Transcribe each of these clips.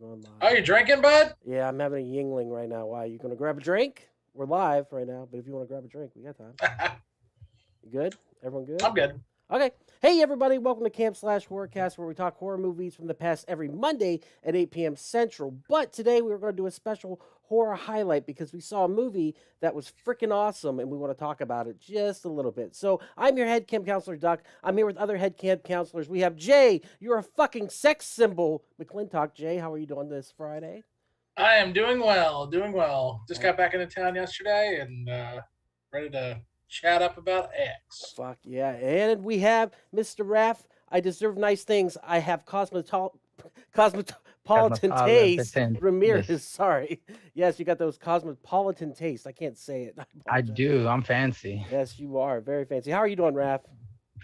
going live. Oh, you drinking, bud? Yeah, I'm having a Yingling right now. Why? You gonna grab a drink? We're live right now, but if you want to grab a drink, we got time. You good? Everyone good? I'm good. Okay. Hey, everybody. Welcome to Camp Slash Horrorcast, where we talk horror movies from the past every Monday at 8 p.m. Central. But today we are going to do a special horror highlight because we saw a movie that was freaking awesome and we want to talk about it just a little bit. So I'm your head camp counselor, Duck. I'm here with other head camp counselors. We have Jay. You're a fucking sex symbol. McClintock. Jay, how are you doing this Friday? I am doing well, doing well. Just got back into town yesterday and ready to chat up about X. Fuck yeah. And we have Mr. Raff. I deserve nice things. I have cosmopolitan taste. Ramirez, Yes. sorry. Yes, you got those cosmopolitan taste. I can't say it. I apologize. do. I'm fancy. Yes, you are. Very fancy. How are you doing, Raff?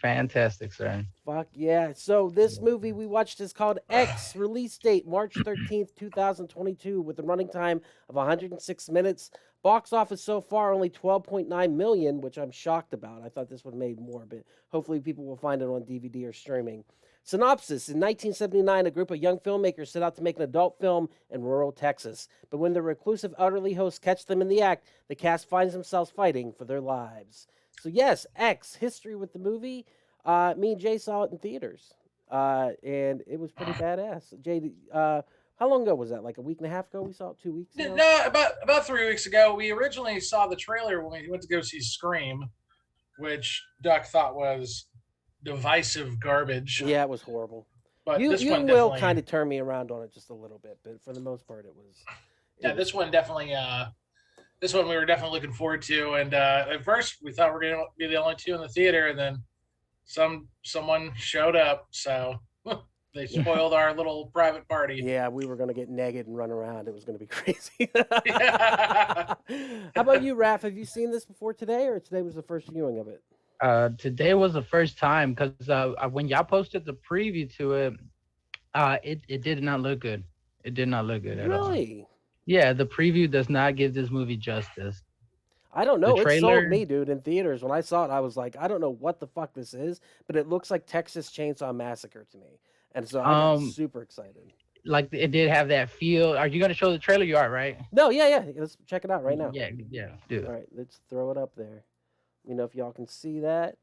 Fantastic, sir. Fuck yeah. So this movie we watched is called X, release date March 13th, 2022, with a running time of 106 minutes. Box office so far only 12.9 million, which I'm shocked about. I thought this would have made more, but hopefully people will find it on DVD or streaming. Synopsis: in 1979, a group of young filmmakers set out to make an adult film in rural Texas. But when the reclusive elderly hosts catch them in the act, the cast finds themselves fighting for their lives. So yes, X, history with the movie. Me and Jay saw it in theaters, and it was pretty badass. Jay, how long ago was that? Like a week and a half ago? We saw it 2 weeks ago? No, about 3 weeks ago. We originally saw the trailer when we went to go see Scream, which Duck thought was divisive garbage. Yeah, it was horrible. But You this you one will definitely kind of turn me around on it just a little bit, but for the most part, it was. Yeah, this one definitely this one we were definitely looking forward to. And at first we thought we were gonna be the only two in the theater, and then someone showed up, so they spoiled our little private party. Yeah, we were gonna get naked and run around. It was gonna be crazy. Yeah. How about you, Raph? Have you seen this before today, or today was the first viewing of it? Today was the first time because when y'all posted the preview to it, it did not look good. It did not look good at all. Really? Yeah, the preview does not give this movie justice. I don't know. The It trailer- sold me, dude, in theaters. When I saw it, I was like, I don't know what the fuck this is, but it looks like Texas Chainsaw Massacre to me. And so I got super excited. Like it did have that feel. Are you gonna show the trailer? You are, right? No, yeah. Let's check it out right now. Yeah, do All it. right, let's throw it up there. You know if y'all can see that.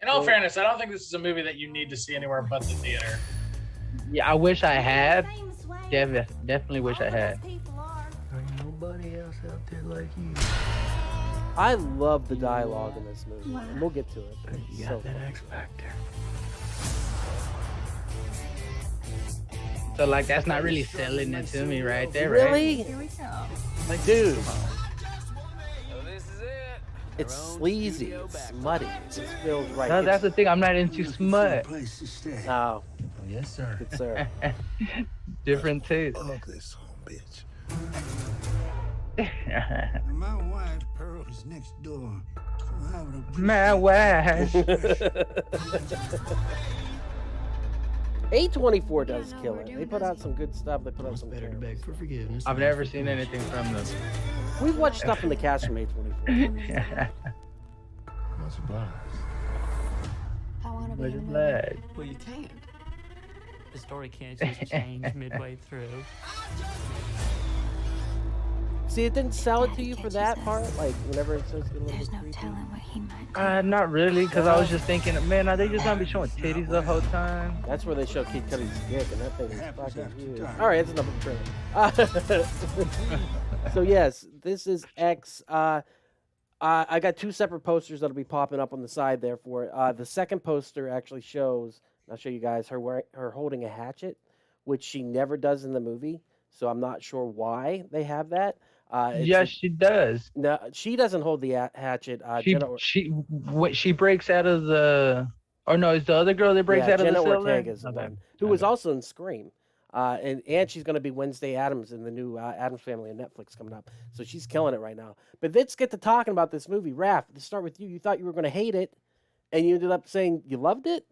In all fairness, I don't think this is a movie that you need to see anywhere but the theater. Yeah, I wish I had. Definitely wish I had. Ain't nobody else out there like you. I love the dialogue in this movie, and we'll get to it. But You it's got so that fucking X factor. So like that's not really selling it to me right there, really, right? Here we go. like, dude, it's sleazy, it's smutty, it just feels right. No, that's the thing. I'm not into smut. Place to stay. Oh, Yes, sir. good sir. Different taste. Fuck this home bitch. My My wife, Pearl, is next door. So I would wife. A24 does kill it. They put out some good stuff. They put out some better to terrible beg for stuff. forgiveness. I've never seen anything from them. We've watched stuff in the cast from A24. I'm surprised. I want to be Where's in the the movie. blood? Well, you can't. The story can't just change midway through. See, it didn't sell it to you Daddy, for can't you that sense? part. Like whenever it says a little There's bit no creepy. telling what he might do. Not really, because I was just thinking, man, are they just gonna be showing titties the whole time? That's where they show Kid Cudi's dick, and that thing is fucking huge. All right, that's enough of the trailer. So yes, this is X. I got two separate posters that'll be popping up on the side there for it. The second poster actually shows. I'll show you guys her holding a hatchet, which she never does in the movie. So I'm not sure why they have that. Yes, she does. No, she doesn't hold the hatchet. She breaks out of the. Or no, it's the other girl that breaks out of Jenna the cellar. Ortega is the one who was also in Scream. And she's going to be Wednesday Addams in the new Addams Family on Netflix coming up. So she's killing it right now. But let's get to talking about this movie. Raph, to start with you, you thought you were going to hate it, and you ended up saying you loved it?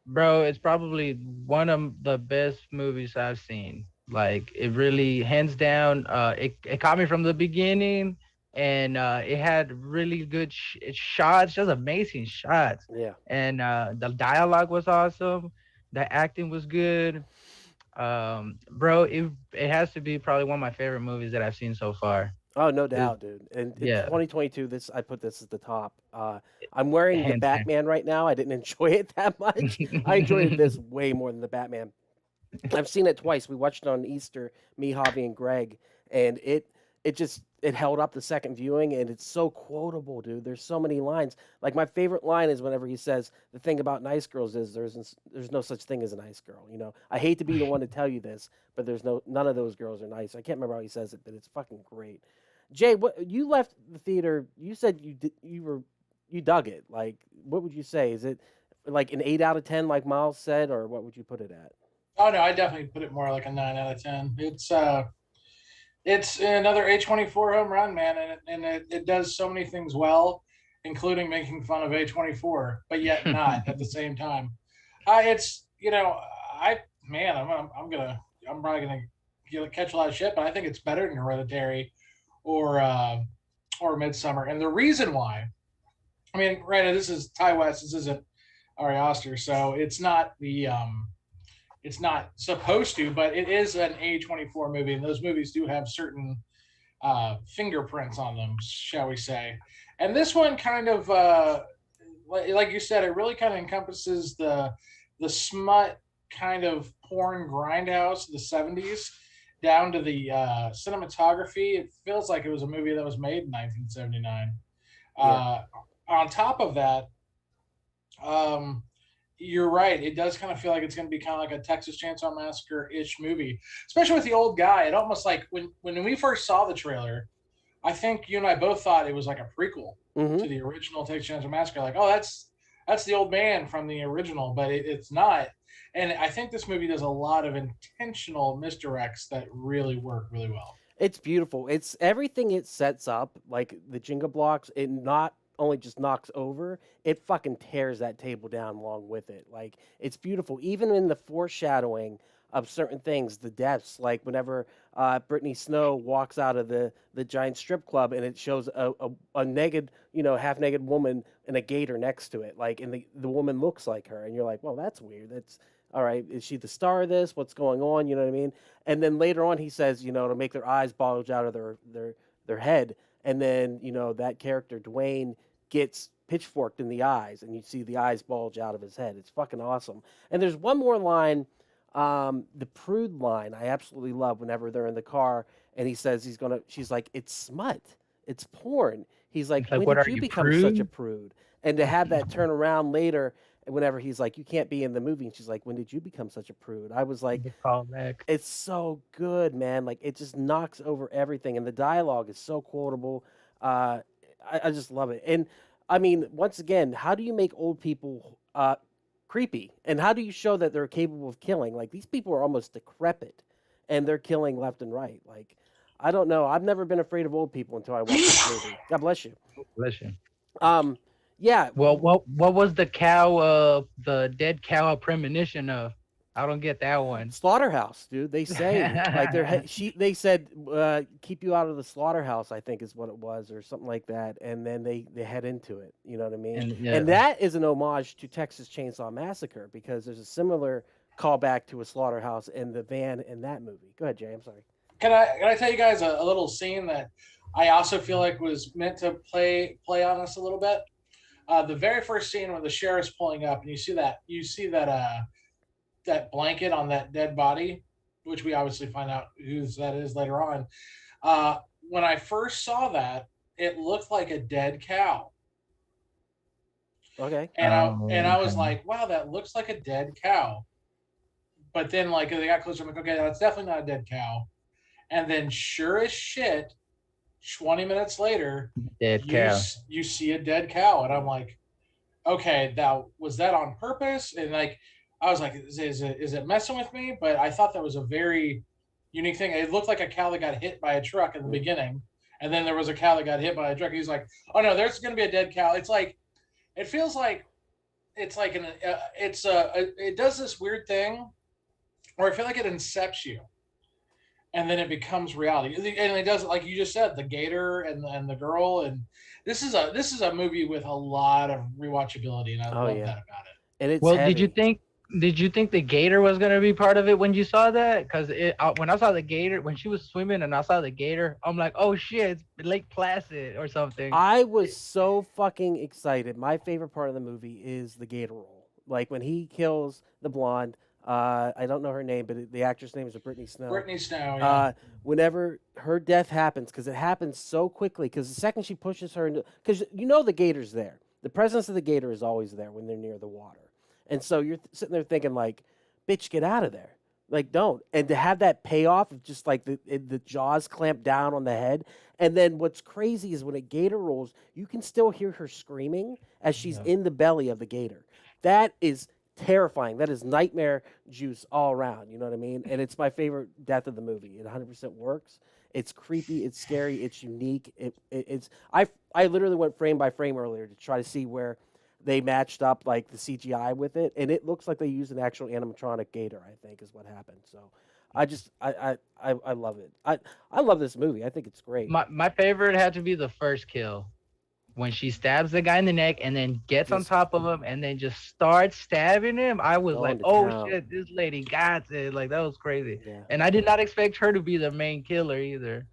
Bro, it's probably one of the best movies I've seen. Like, it really, hands down, it caught me from the beginning, and it had really good shots, just amazing shots. Yeah. And the dialogue was awesome. The acting was good. Bro, it has to be probably one of my favorite movies that I've seen so far. Oh, no It- doubt, dude. And in yeah, 2022, I put this at the top. I'm wearing the hands down. Batman right now. I didn't enjoy it that much. I enjoyed this way more than the Batman. I've seen it twice. We watched it on Easter, me, Javi, and Greg, and it held up the second viewing, and it's so quotable, dude. There's so many lines. Like my favorite line is whenever he says, "The thing about nice girls is there's no such thing as a nice girl." You know, I hate to be the one to tell you this, but none of those girls are nice. I can't remember how he says it, but it's fucking great. Jay, what you left the theater? You said you dug it. Like, what would you say? Is it like an 8 out of 10, like Miles said, or what would you put it at? Oh no, I definitely put it more like a 9 out of 10. It's another A24 home run, man, and it does so many things well, including making fun of A24, but yet not at the same time. It's I'm probably gonna catch a lot of shit, but I think it's better than Hereditary or Midsummer, and the reason why, I mean, granted, this is Ty West, this isn't Ari Aster, so it's not supposed to, but it is an A24 movie, and those movies do have certain fingerprints on them, shall we say. And this one kind of, like you said, it really kind of encompasses the smut kind of porn grindhouse of the 70s down to the cinematography. It feels like it was a movie that was made in 1979. Yeah. On top of that, you're right. It does kind of feel like it's going to be kind of like a Texas Chainsaw Massacre-ish movie, especially with the old guy. It almost like when we first saw the trailer, I think you and I both thought it was like a prequel to the original Texas Chainsaw Massacre. Like, oh, that's the old man from the original, but it's not. And I think this movie does a lot of intentional misdirects that really work really well. It's beautiful. It's everything it sets up, like the Jenga blocks. It not only just knocks over, it fucking tears that table down along with it. Like it's beautiful, even in the foreshadowing of certain things, the deaths. Like whenever Brittany Snow walks out of the giant strip club, and it shows a naked, half naked woman and a gator next to it. Like, and the woman looks like her, and you're like, well, that's weird. That's all right. Is she the star of this? What's going on? You know what I mean? And then later on, he says, to make their eyes bulge out of their head. And then, that character, Dwayne, gets pitchforked in the eyes, and you see the eyes bulge out of his head. It's fucking awesome. And there's one more line, the prude line, I absolutely love whenever they're in the car, and he says she's like, it's smut. It's porn. He's like, when what did are you, become such a prude? And to have that turn around later, whenever he's like, you can't be in the movie, and she's like, when did you become such a prude? I was like, it's so good, man. Like, it just knocks over everything, and the dialogue is so quotable. I just love it. And I mean, once again, how do you make old people creepy? And how do you show that they're capable of killing? Like, these people are almost decrepit, and they're killing left and right. Like, I don't know. I've never been afraid of old people until I watched this movie. God bless you. Bless you. Yeah. Well, what was the the dead cow a premonition of? I don't get that one. Slaughterhouse, dude. They say like they said keep you out of the slaughterhouse, I think is what it was, or something like that. And then they head into it. You know what I mean? And that is an homage to Texas Chainsaw Massacre, because there's a similar callback to a slaughterhouse in the van in that movie. Go ahead, Jay. I'm sorry. Can I tell you guys a little scene that I also feel like was meant to play on us a little bit? The very first scene when the sheriff's pulling up, and you see that blanket on that dead body, which we obviously find out whose that is later on. When I first saw that, it looked like a dead cow. Okay. And I was like, wow, that looks like a dead cow. But then, like, they got closer, I'm like, okay, that's definitely not a dead cow. And then, sure as shit, 20 minutes later, you see a dead cow, and I'm like, okay, was that on purpose? And like, I was like, is it messing with me? But I thought that was a very unique thing. It looked like a cow that got hit by a truck in the beginning, and then there was a cow that got hit by a truck. He's like, oh no, there's going to be a dead cow. It's like, it feels like it's like it does this weird thing where I feel like it incepts you, and then it becomes reality. And it does, like you just said, the gator and the girl. And this is a movie with a lot of rewatchability, and I love that about it. And it's well, heavy. did you think Did you think the gator was gonna be part of it when you saw that? Because when I saw the gator, when she was swimming and I saw the gator, I'm like, oh shit, it's Lake Placid or something. I was so fucking excited. My favorite part of the movie is the gator roll. Like when he kills the blonde. I don't know her name, but the actress name is Brittany Snow. Brittany Snow, yeah. Whenever her death happens, because it happens so quickly, because the second she pushes her into, because you know the gator's there. The presence of the gator is always there when they're near the water, and so you're sitting there thinking like, "Bitch, get out of there!" Like, don't. And to have that payoff of just like the jaws clamp down on the head, and then what's crazy is when a gator rolls, you can still hear her screaming as she's in the belly of the gator. That is terrifying. That is nightmare juice all around. You know what I mean? And it's my favorite death of the movie. It 100% works. It's creepy. It's scary. It's unique. It's I literally went frame by frame earlier to try to see where they matched up like the CGI with it, and it looks like they used an actual animatronic gator. I think is what happened. So I love it. I love this movie. I think it's great. My favorite had to be the first kill. When she stabs the guy in the neck and then gets on top of him and then just starts stabbing him, I was like, oh shit, this lady got it. Like, that was crazy. Yeah. And I did not expect her to be the main killer either.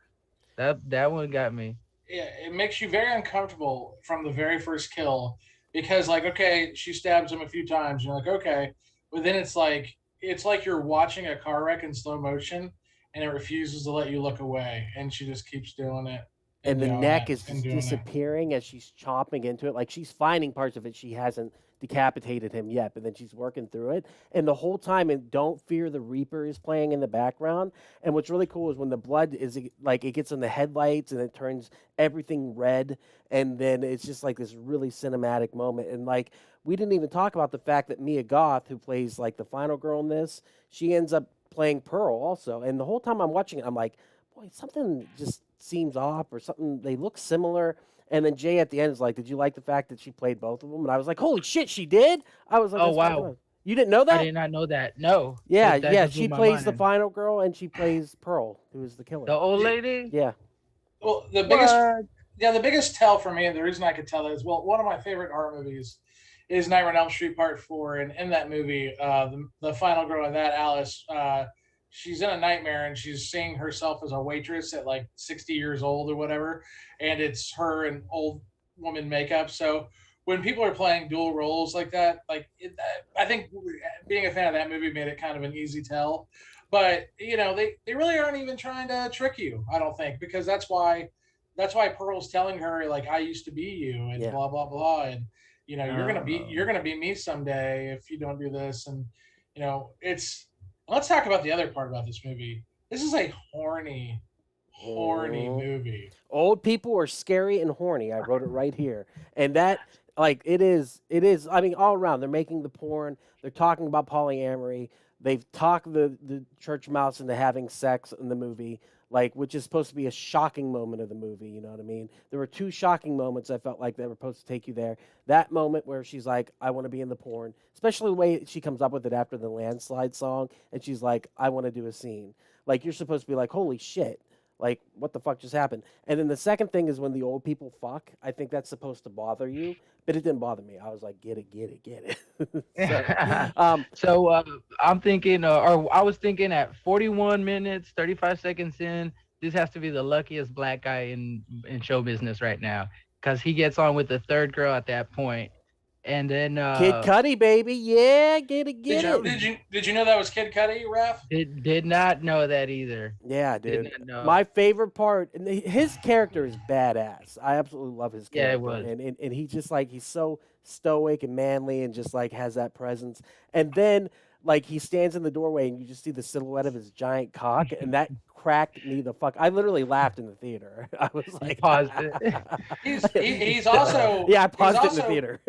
That one got me. Yeah, it makes you very uncomfortable from the very first kill because, like, okay, she stabs him a few times. You're like, okay, but then it's like you're watching a car wreck in slow motion, and it refuses to let you look away, and she just keeps doing it. And the neck is just disappearing as she's chopping into it. Like, she's finding parts of it. She hasn't decapitated him yet, but then she's working through it. And the whole time, and Don't Fear the Reaper is playing in the background. And what's really cool is when the blood is, like, it gets in the headlights and it turns everything red. And then it's just like this really cinematic moment. And, like, we didn't even talk about the fact that Mia Goth, who plays, like, the final girl in this, she ends up playing Pearl also. And the whole time I'm watching it, I'm like, boy, something just seems off or something. They look similar. And then Jay at the end is like, did you like the fact that she played both of them? And I was like, holy shit, she did? I was like, oh, wow. You didn't know that? I did not know that. No. Yeah, that yeah. She plays the final girl and she plays Pearl, who is the killer. The old lady? Yeah. Well, the biggest tell for me, and the reason I could tell that is, well, one of my favorite horror movies is Nightmare on Elm Street Part 4. And in that movie, the final girl in that, Alice, she's in a nightmare and she's seeing herself as a waitress at like 60 years old or whatever. And it's her in old woman makeup. So when people are playing dual roles like that, I think being a fan of that movie made it kind of an easy tell. But, you know, they really aren't even trying to trick you, I don't think, because that's why Pearl's telling her, like, I used to be you and blah, blah, blah. And, you know, you're going to be me someday if you don't do this. And, you know, let's talk about the other part about this movie. This is a horny movie. Old people are scary and horny. I wrote it right here. And that, like, it is, I mean, all around. They're making the porn. They're talking about polyamory. They've talked the church mouse into having sex in the movie, like, which is supposed to be a shocking moment of the movie. You know what I mean? There were two shocking moments I felt like that were supposed to take you there. That moment where she's like, I want to be in the porn, especially the way she comes up with it after the landslide song. And she's like, I want to do a scene. Like, you're supposed to be like, holy shit. Like, what the fuck just happened? And then the second thing is when the old people fuck. I think that's supposed to bother you, but it didn't bother me. I was like, get it. So I'm thinking, or I was thinking at 41 minutes, 35 seconds in, this has to be the luckiest black guy in show business right now, because he gets on with the third girl at that point. And then Kid Cudi, baby, yeah, get it. Did you know that was Kid Cudi, Raph? Did not know that either. Yeah, dude. My favorite part, and his character is badass. I absolutely love his character. Yeah, it was. And he just like, he's so stoic and manly and just like has that presence. And then like he stands in the doorway and you just see the silhouette of his giant cock, and that cracked me the fuck. I literally laughed in the theater. I was like, paused it. He's also I paused it in the theater.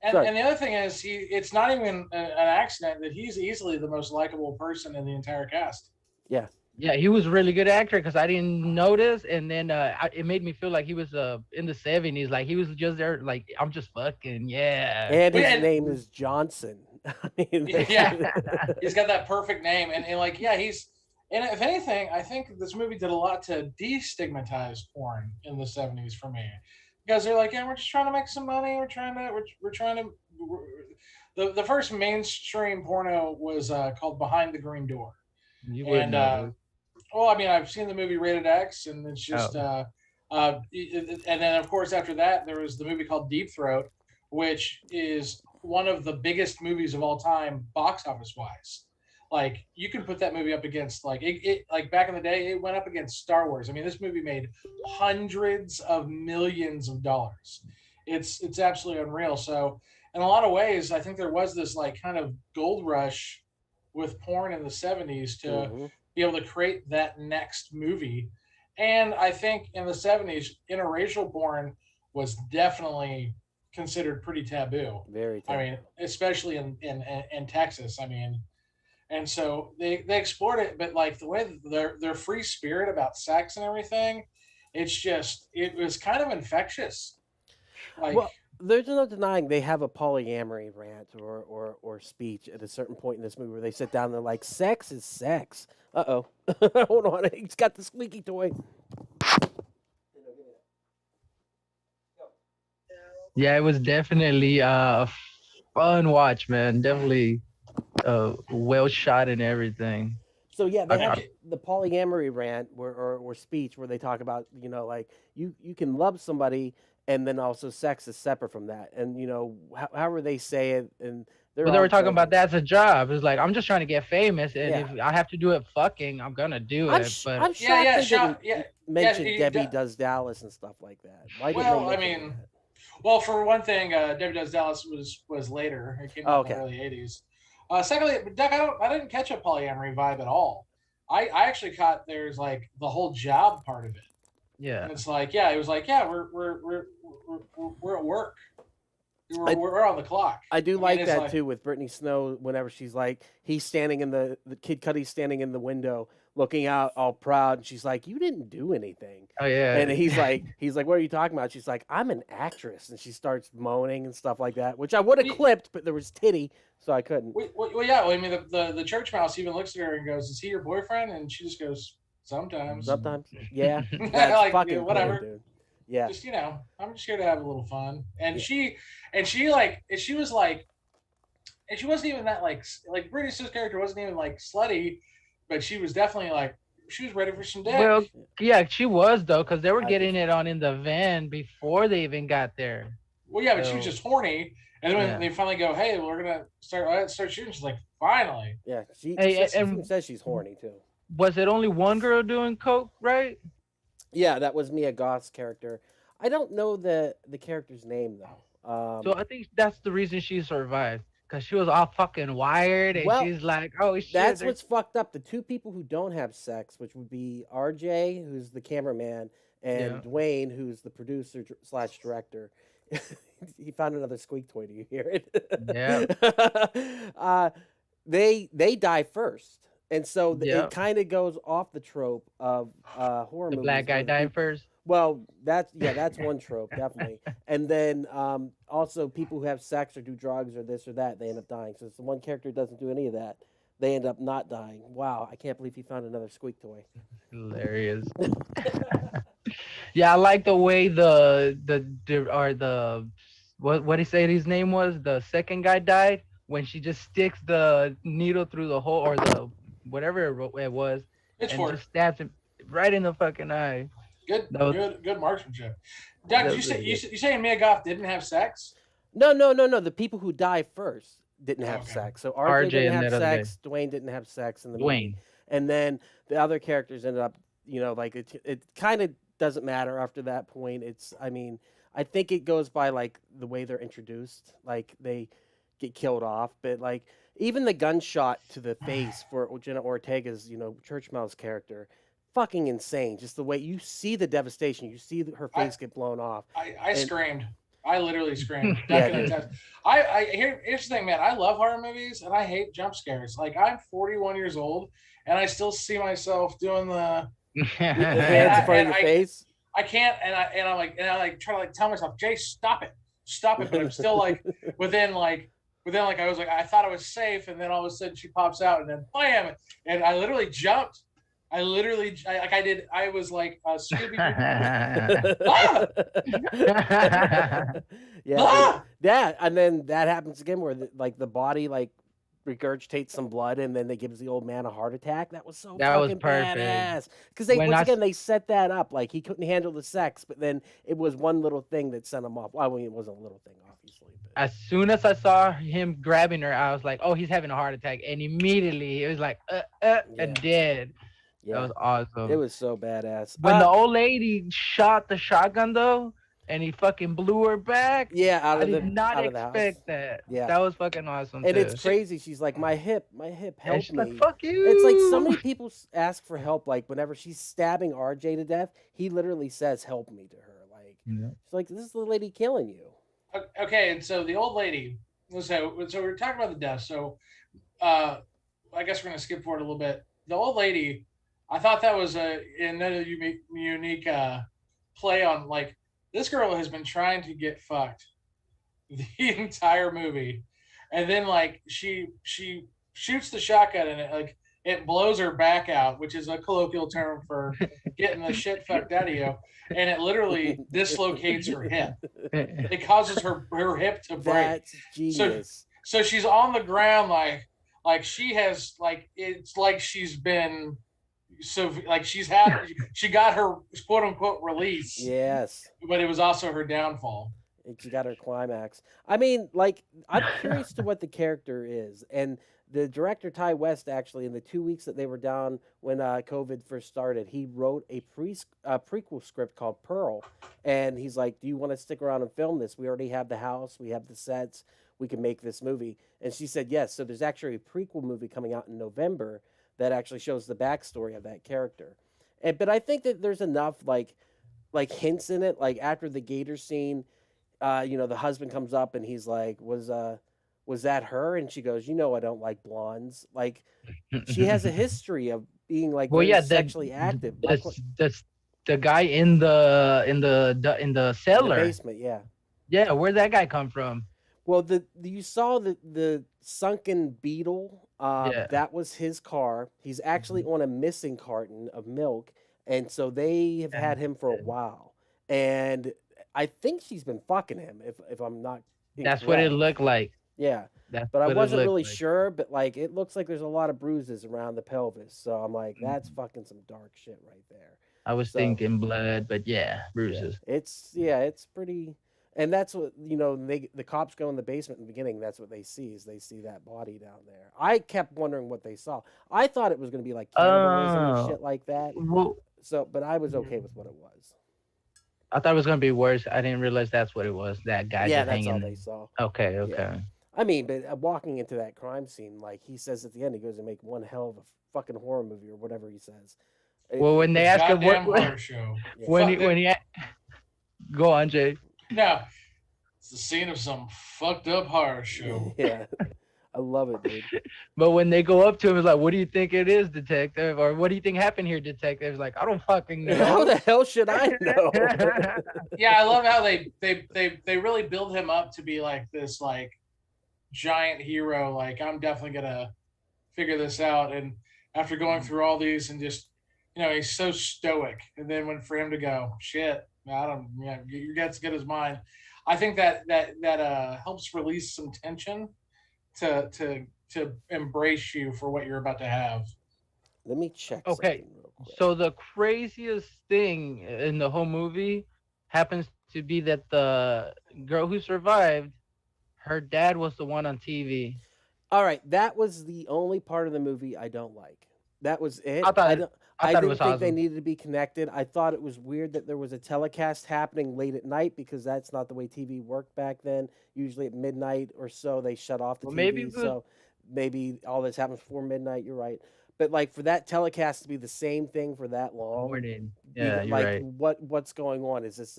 And the other thing is, it's not even an accident that he's easily the most likable person in the entire cast. Yeah. Yeah, he was a really good actor because I didn't notice, and then it made me feel like he was in the 70s, like he was just there, like, I'm just fucking, yeah. And his name is Johnson. I mean, yeah, he's got that perfect name, and like, yeah, he's. And if anything, I think this movie did a lot to destigmatize porn in the 70s for me, because they're like, yeah, we're just trying to make some money. We're trying to the first mainstream porno was called Behind the Green Door. You would know. Well, I mean, I've seen the movie Rated X, and it's just, and then of course after that there was the movie called Deep Throat, which is one of the biggest movies of all time, box office wise. Like you can put that movie up against like like back in the day, it went up against Star Wars. I mean, this movie made hundreds of millions of dollars. It's absolutely unreal. So in a lot of ways, I think there was this like kind of gold rush with porn in the 70s to be able to create that next movie. And I think in the 70s, interracial porn was definitely considered pretty taboo. Very taboo. I mean, especially in Texas. I mean, and so they explored it, but like the way their free spirit about sex and everything, it was kind of infectious. Like, well, there's no denying they have a polyamory rant or speech at a certain point in this movie where they sit down and they're like, sex is sex. Uh-oh. Hold on. He's got the squeaky toy. Yeah, it was definitely a fun watch, man. Definitely well shot and everything. So yeah, they have the polyamory rant or speech where they talk about, like you can love somebody and then also sex is separate from that. And however they say it, and they were talking about that's a job. It's like I'm just trying to get famous, and if I have to do it fucking, I'm gonna do it. But I'm shocked they didn't mention Debbie Does Dallas and stuff like that. Why didn't they mention that? Well, for one thing, Debbie Does Dallas was later. It came out in the early '80s. Secondly, Doug, I didn't catch a polyamory vibe at all. I actually caught there's like the whole job part of it. Yeah, and it's like it was like we're at work. We're on the clock. I do like that too with Brittany Snow. Whenever she's like, he's standing in the Kid Cudi's standing in the window, looking out all proud, and she's like, "You didn't do anything." Oh yeah. And he's like, "What are you talking about?" She's like, "I'm an actress," and she starts moaning and stuff like that, which I would have clipped, but there was titty, so I couldn't. Well, yeah. I mean, the church mouse even looks at her and goes, "Is he your boyfriend?" And she just goes, "Sometimes." Sometimes, yeah. That's like, fucking whatever. Funny, dude. Yeah. Just I'm just here to have a little fun. And she was like, and she wasn't even that like Britney Spears' character wasn't even like slutty, but she was definitely like she was ready for some dick. Well, yeah, she was though, because they were getting it on in the van before they even got there. Well, yeah, but she was just horny. And then when they finally go, "Hey, we're gonna start shooting," she's like, "Finally." Yeah, she says she's horny too. Was it only one girl doing coke, right? Yeah, that was Mia Goth's character. I don't know the character's name though. So I think that's the reason she survived, because she was all fucking wired, and she's like, "Oh shit." That's what's fucked up. The two people who don't have sex, which would be RJ, who's the cameraman, and Dwayne, who's the producer / director. He found another squeak toy. Do you hear it? Yeah. They die first. And so it kind of goes off the trope of horror movies. The black guy dying first? Well, that's one trope, definitely. And then also people who have sex or do drugs or this or that, they end up dying. So it's the one character who doesn't do any of that, they end up not dying. Wow, I can't believe he found another squeak toy. Hilarious. Yeah, I like the way what did he say his name was? The second guy died when she just sticks the needle through the hole, or the whatever it was, and just stabs him right in the fucking eye. Good marksmanship. Doug, you saying Mia Goth didn't have sex? No. The people who die first didn't have sex. So RJ didn't have sex. Dwayne didn't have sex in the movie. And then the other characters ended up, like it kind of doesn't matter after that point. I think it goes by like the way they're introduced, like they get killed off, but like even the gunshot to the face for Jenna Ortega's, church mouse character, fucking insane. Just the way you see the devastation, you see her face get blown off. I screamed. I literally screamed. Here's the thing, man. I love horror movies and I hate jump scares. Like I'm 41 years old and I still see myself doing the hands in front of your face. I can't, and I try to tell myself, Jay, stop it. But I'm still like within I was like, I thought I was safe, and then all of a sudden she pops out, and then blam, and I literally jumped. I was like Scooby. Yeah, Ah! yeah, and then that happens again where the body like regurgitates some blood, and then they gives the old man a heart attack. That was so That was fucking perfect. badass. Because they When once I again they set that up like he couldn't handle the sex, but then it was one little thing that sent him off. Well, I mean, it wasn't a little thing, obviously. But as soon as I saw him grabbing her, I was like, "Oh, he's having a heart attack!" And immediately it was like, and dead. That yeah, was awesome. it was so badass. When the old lady shot the shotgun though, and he fucking blew her back. Yeah, I out of did not the house. expect that. Yeah. That was fucking awesome. And too. it's crazy. She's like, my hip, And help she's me. like, "Fuck you." It's like so many people ask for help. Like whenever she's stabbing RJ to death, he literally says, "Help me" to her. Like she's like, "This is the lady killing you." Okay, and so the old lady. So we're talking about the death. So, I guess we're gonna skip forward a little bit. The old lady. I thought that was another unique play on like this girl has been trying to get fucked the entire movie, and then like she shoots the shotgun and it blows her back out, which is a colloquial term for getting the shit fucked out of you, and it literally dislocates her hip. It causes her hip to break. That's genius. So she's on the ground like she has like it's like she's been. So like she got her quote unquote release. Yes. But it was also her downfall. And she got her climax. I mean, like, I'm curious to what the character is. And the director, Ty West, actually, in the 2 weeks that they were down when COVID first started, he wrote a prequel script called Pearl. And he's like, do you want to stick around and film this? We already have the house. We have the sets. We can make this movie. And she said yes. So there's actually a prequel movie coming out in November that actually shows the backstory of that character. But I think that there's enough like hints in it. Like after the gator scene, the husband comes up and he's like, was that her? And she goes, I don't like blondes. Like she has a history of being like sexually active. The guy in the cellar, in the basement, yeah. Yeah, where'd that guy come from? Well, you saw the sunken beetle. That was his car. He's actually on a missing carton of milk, and so they have had him for a while. And I think she's been fucking him. If I'm not, that's what it looked like. Yeah, but I wasn't really sure. But like, it looks like there's a lot of bruises around the pelvis. So I'm like, that's fucking some dark shit right there. I was thinking blood, but yeah, bruises. Yeah, it's pretty. And that's what, the cops go in the basement in the beginning. That's what they see that body down there. I kept wondering what they saw. I thought it was going to be like cannibalism and shit like that. Well, but I was okay with what it was. I thought it was going to be worse. I didn't realize that's what it was. That guy just hanging. Yeah, that's all they saw. Okay. Yeah. I mean, but walking into that crime scene, like he says at the end, he goes to make one hell of a fucking horror movie or whatever he says. Well, when they ask him horror show. when he go on, Jay. No, it's the scene of some fucked up horror show. Yeah, I love it, dude. But when they go up to him, it's like, "What do you think it is, detective?" Or "What do you think happened here, detective?" It's like, "I don't fucking know." How the hell should I know? Yeah, I love how they really build him up to be like this like giant hero. Like I'm definitely gonna figure this out. And after going through all these and just he's so stoic. And then for him to go, shit. Your guess good as mine. I think that helps release some tension to embrace you for what you're about to have. Let me check. Okay, so the craziest thing in the whole movie happens to be that the girl who survived, her dad was the one on TV. All right, that was the only part of the movie I don't like. That was it. I didn't think they needed to be connected. I thought it was weird that there was a telecast happening late at night because that's not the way TV worked back then. Usually at midnight or so, they shut off the TV. So maybe all this happens before midnight. You're right. But like for that telecast to be the same thing for that long, yeah, you're right. What's going on? Is this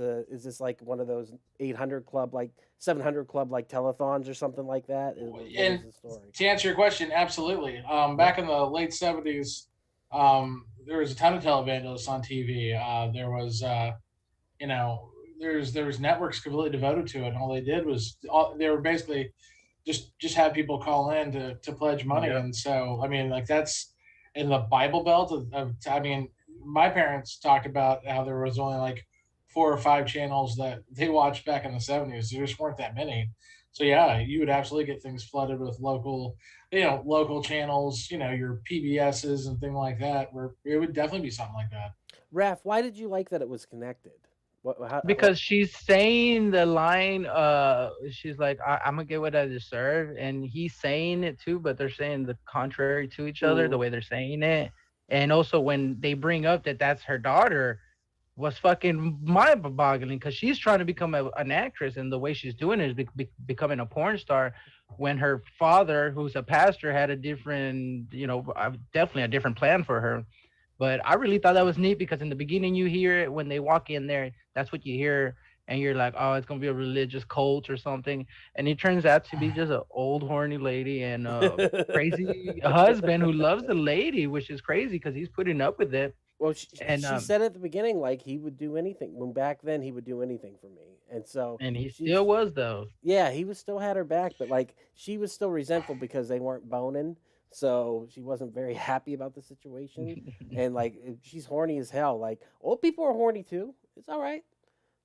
like one of those 800 club, like 700 club, like telethons or something like that? And to answer your question, absolutely. Back in the late 70s, there was a ton of televangelists on TV. There was, there was networks completely devoted to it. And all they did was they were basically just have people call in to pledge money. Yeah. And so, I mean, like that's in the Bible Belt I mean, my parents talked about how there was only like 4 or 5 channels that they watched back in the 70s. There just weren't that many. So yeah, you would absolutely get things flooded with local channels, your PBSs and things like that, where it would definitely be something like that. Raph, why did you like that it was connected? Because she's saying the line, she's like, I'm gonna get what I deserve, and he's saying it too, but they're saying the contrary to each other, the way they're saying it. And also when they bring up that that's her daughter, was fucking mind-boggling, because she's trying to become an actress, and the way she's doing it is becoming a porn star, when her father, who's a pastor, had a different, definitely a different plan for her. But I really thought that was neat, because in the beginning you hear it when they walk in there, that's what you hear, and you're like, oh, it's gonna be a religious cult or something, and it turns out to be just an old horny lady and a crazy husband who loves the lady, which is crazy because he's putting up with it. Well, she said at the beginning, like, he would do anything. When back then, he would do anything for me. And so... And he still was, though. Yeah, he still had her back, but, like, she was still resentful because they weren't boning. So she wasn't very happy about the situation. And, like, she's horny as hell. Like, old people are horny, too. It's all right.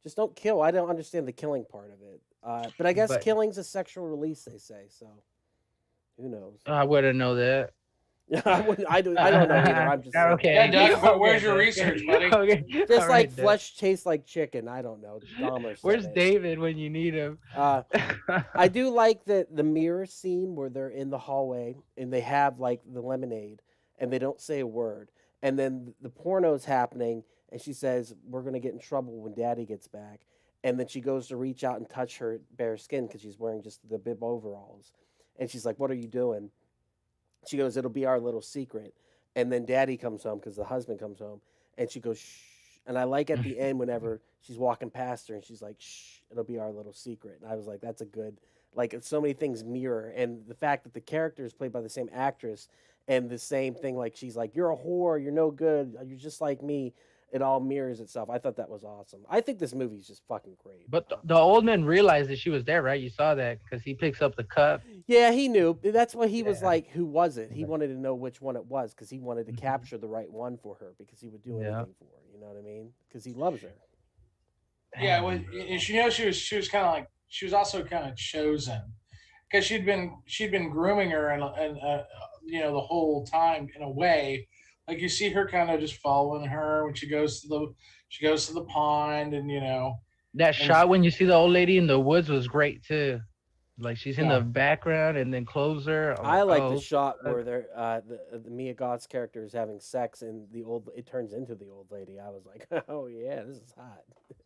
Just don't kill. I don't understand the killing part of it. But I guess killing's a sexual release, they say. So who knows? I wouldn't know that. I don't know either. I'm just okay. Yeah, Doug, but where's your research, buddy? Okay. Just all like flesh tastes like chicken. I don't know. Where's David when you need him? I do like the mirror scene where they're in the hallway and they have like the lemonade and they don't say a word. And then the porno's happening and she says, we're going to get in trouble when daddy gets back. And then she goes to reach out and touch her bare skin because she's wearing just the bib overalls. And she's like, what are you doing? She goes, it'll be our little secret. And then daddy comes home because the husband comes home. And she goes, shh. And I like at the end whenever she's walking past her and she's like, shh, it'll be our little secret. And I was like, that's a good, like, so many things mirror. And the fact that the character is played by the same actress and the same thing, like, she's like, you're a whore, you're no good, you're just like me. It all mirrors itself. I thought that was awesome. I think this movie is just fucking great. But the old man realized that she was there, right? You saw that because he picks up the cup. Yeah, he knew. That's why he was like, who was it? He wanted to know which one it was because he wanted to capture the right one for her because he would do anything for her. You know what I mean? Because he loves her. Yeah, well, she was kind of like, she was also kind of chosen because she'd been grooming her and the whole time in a way. Like you see her kind of just following her when she goes to the pond and that shot when you see the old lady in the woods was great too. Like she's in the background and then close her. I like the shot where they're the Mia Goth's character is having sex and it turns into the old lady. I was like, oh yeah, this is hot.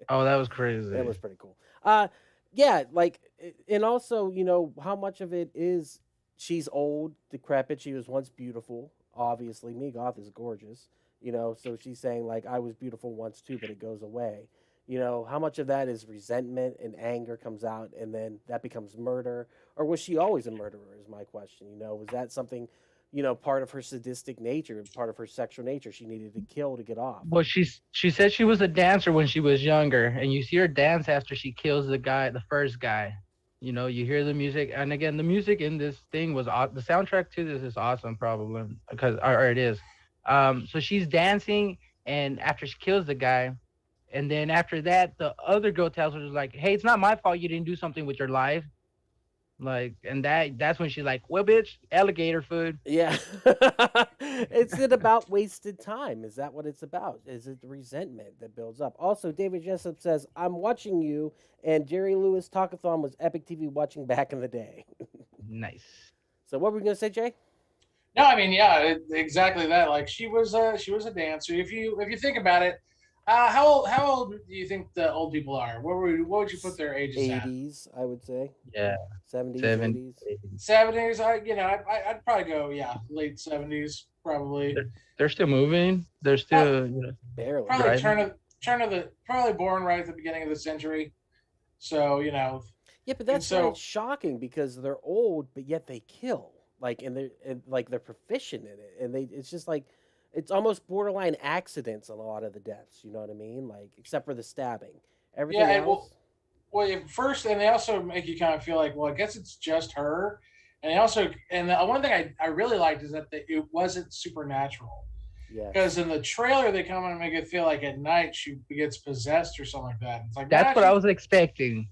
Oh, that was crazy. That was pretty cool. Yeah, like, and also how much of it is she's old, decrepit. She was once beautiful. Obviously, Mia Goth is gorgeous, so she's saying, like, I was beautiful once too, but it goes away. How much of that is resentment and anger comes out and then that becomes murder? Or was she always a murderer is my question, Was that something, part of her sadistic nature, part of her sexual nature she needed to kill to get off? Well, she said she was a dancer when she was younger, and you see her dance after she kills the first guy. You hear the music, and again, the music in this thing was the soundtrack to this is awesome, probably because or it is. So she's dancing, and after she kills the guy, and then after that, the other girl tells her like, "Hey, it's not my fault you didn't do something with your life." Like, and that's when she's like, "Well, bitch, alligator food." Yeah. Is it about wasted time? Is that what it's about? Is it the resentment that builds up? Also, David Jessup says, I'm watching you, and Jerry Lewis Talkathon was epic TV watching back in the day. Nice. So what were we going to say, Jay? No, I mean, yeah, exactly that. Like she was a dancer. If you think about it, how old do you think the old people are? What would you put their ages at? 80s, I would say. Yeah. 70s, 70s. 80s. 70s. I'd probably go late 70s probably. They're still moving. They're still barely. Probably probably born right at the beginning of the century. So Yeah, but that's why it's shocking because they're old, but yet they kill. Like they're proficient in it, and it's just like. It's almost borderline accidents on a lot of the deaths. You know what I mean? Like, except for the stabbing. Everything else. Well, first, and they also make you kind of feel like, well, I guess it's just her. And the one thing I really liked is that it wasn't supernatural. Yeah. Because in the trailer, they come and make it feel like at night she gets possessed or something like that. It's like, That's what I was expecting.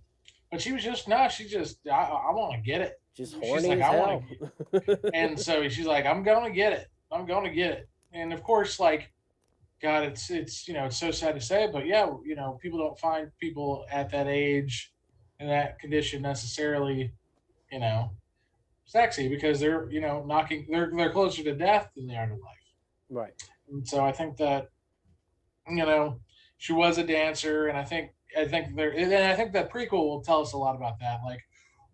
But she was just, no, she just, I want to get it. Just She's horny like, as I hell. want to. And so she's like, I'm going to get it. I'm going to get it. And of course, like, God, it's it's so sad to say, but yeah, people don't find people at that age in that condition necessarily, you know, sexy because they're they're closer to death than they are to life. Right. And so I think that she was a dancer, and I think that prequel will tell us a lot about that, like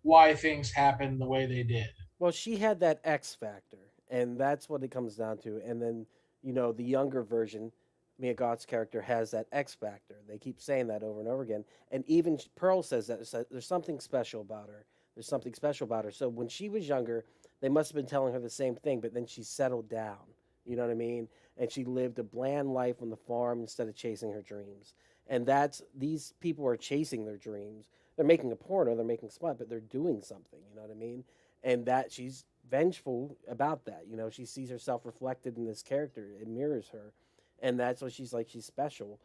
why things happened the way they did. Well, she had that X factor, and that's what it comes down to. And then, the younger version, Mia Goth's character, has that X factor. They keep saying that over and over again. And even Pearl says that there's something special about her. There's something special about her. So when she was younger, they must have been telling her the same thing, but then she settled down. You know what I mean? And she lived a bland life on the farm instead of chasing her dreams. And these people are chasing their dreams. They're making a porno, they're making smut, but they're doing something. You know what I mean? And that she's vengeful about that. She sees herself reflected in this character. It mirrors her. And that's what she's like. She's special.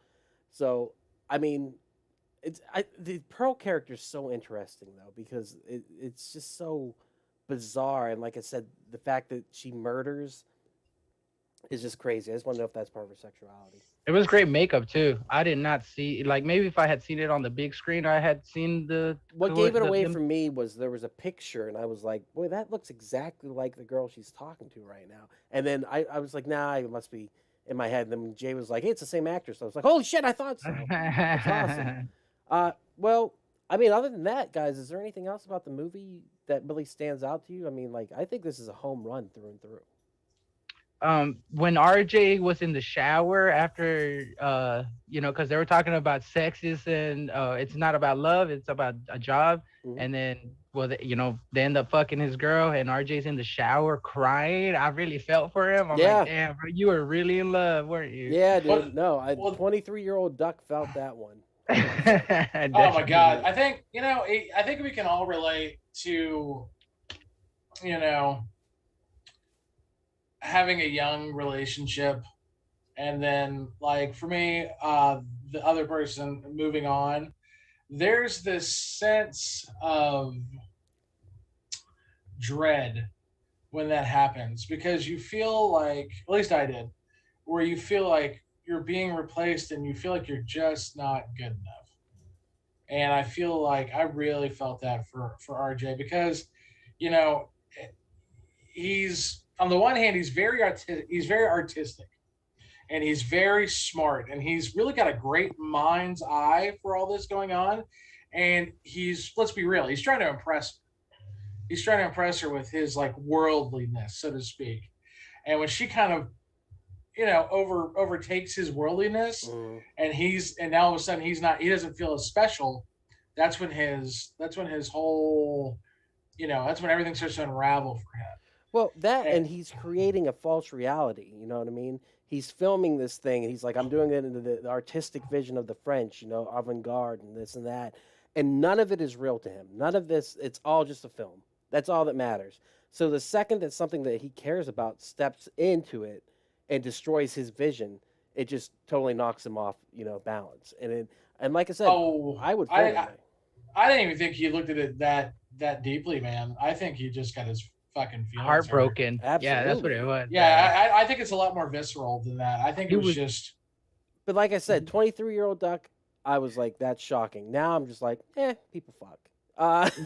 So, I mean, the Pearl character is so interesting, though, because it's just so bizarre. And like I said, the fact that she murders is just crazy. I just want to know if that's part of her sexuality. It was great makeup too. I did not see, like, maybe if I had seen it on the big screen, I had seen What gave it away for me was there was a picture, and I was like, boy, that looks exactly like the girl she's talking to right now. And then I was like, nah, it must be in my head. And then when Jay was like, hey, it's the same actress. I was like, holy shit, I thought so. That's awesome. Well, I mean, other than that, guys, is there anything else about the movie that really stands out to you? I mean, like, I think this is a home run through and through. When RJ was in the shower after, because they were talking about sexist and it's not about love, it's about a job. Mm-hmm. And then, they end up fucking his girl, and RJ's in the shower crying. I really felt for him. I'm like, damn, bro, you were really in love, weren't you? Yeah, dude. No, 23-year-old Duck felt that one. Oh my God. I think we can all relate to, having a young relationship, and then, like, for me, the other person moving on, there's this sense of dread when that happens, because you feel like, at least I did, where you feel like you're being replaced and you feel like you're just not good enough. And I feel like I really felt that for RJ, because he's, on the one hand, he's very artistic, and he's very smart, and he's really got a great mind's eye for all this going on. And let's be real, he's trying to impress her. He's trying to impress her with his, like, worldliness, so to speak. And when she kind of, overtakes his worldliness, and now all of a sudden he doesn't feel as special. That's when his whole, that's when everything starts to unravel for him. Well, and he's creating a false reality, you know what I mean? He's filming this thing, and he's like, I'm doing it into the artistic vision of the French, avant-garde and this and that. And none of it is real to him. None of this, it's all just a film. That's all that matters. So the second that something that he cares about steps into it and destroys his vision, it just totally knocks him off, balance. And like I said, I would feel that way. I didn't even think he looked at it that deeply, man. I think he just got his fucking feelings heartbroken. Absolutely. Yeah, that's what it was. Yeah, I think it's a lot more visceral than that. I think it was just. But like I said, 23-year-old Duck, I was like, that's shocking. Now I'm just like, people fuck.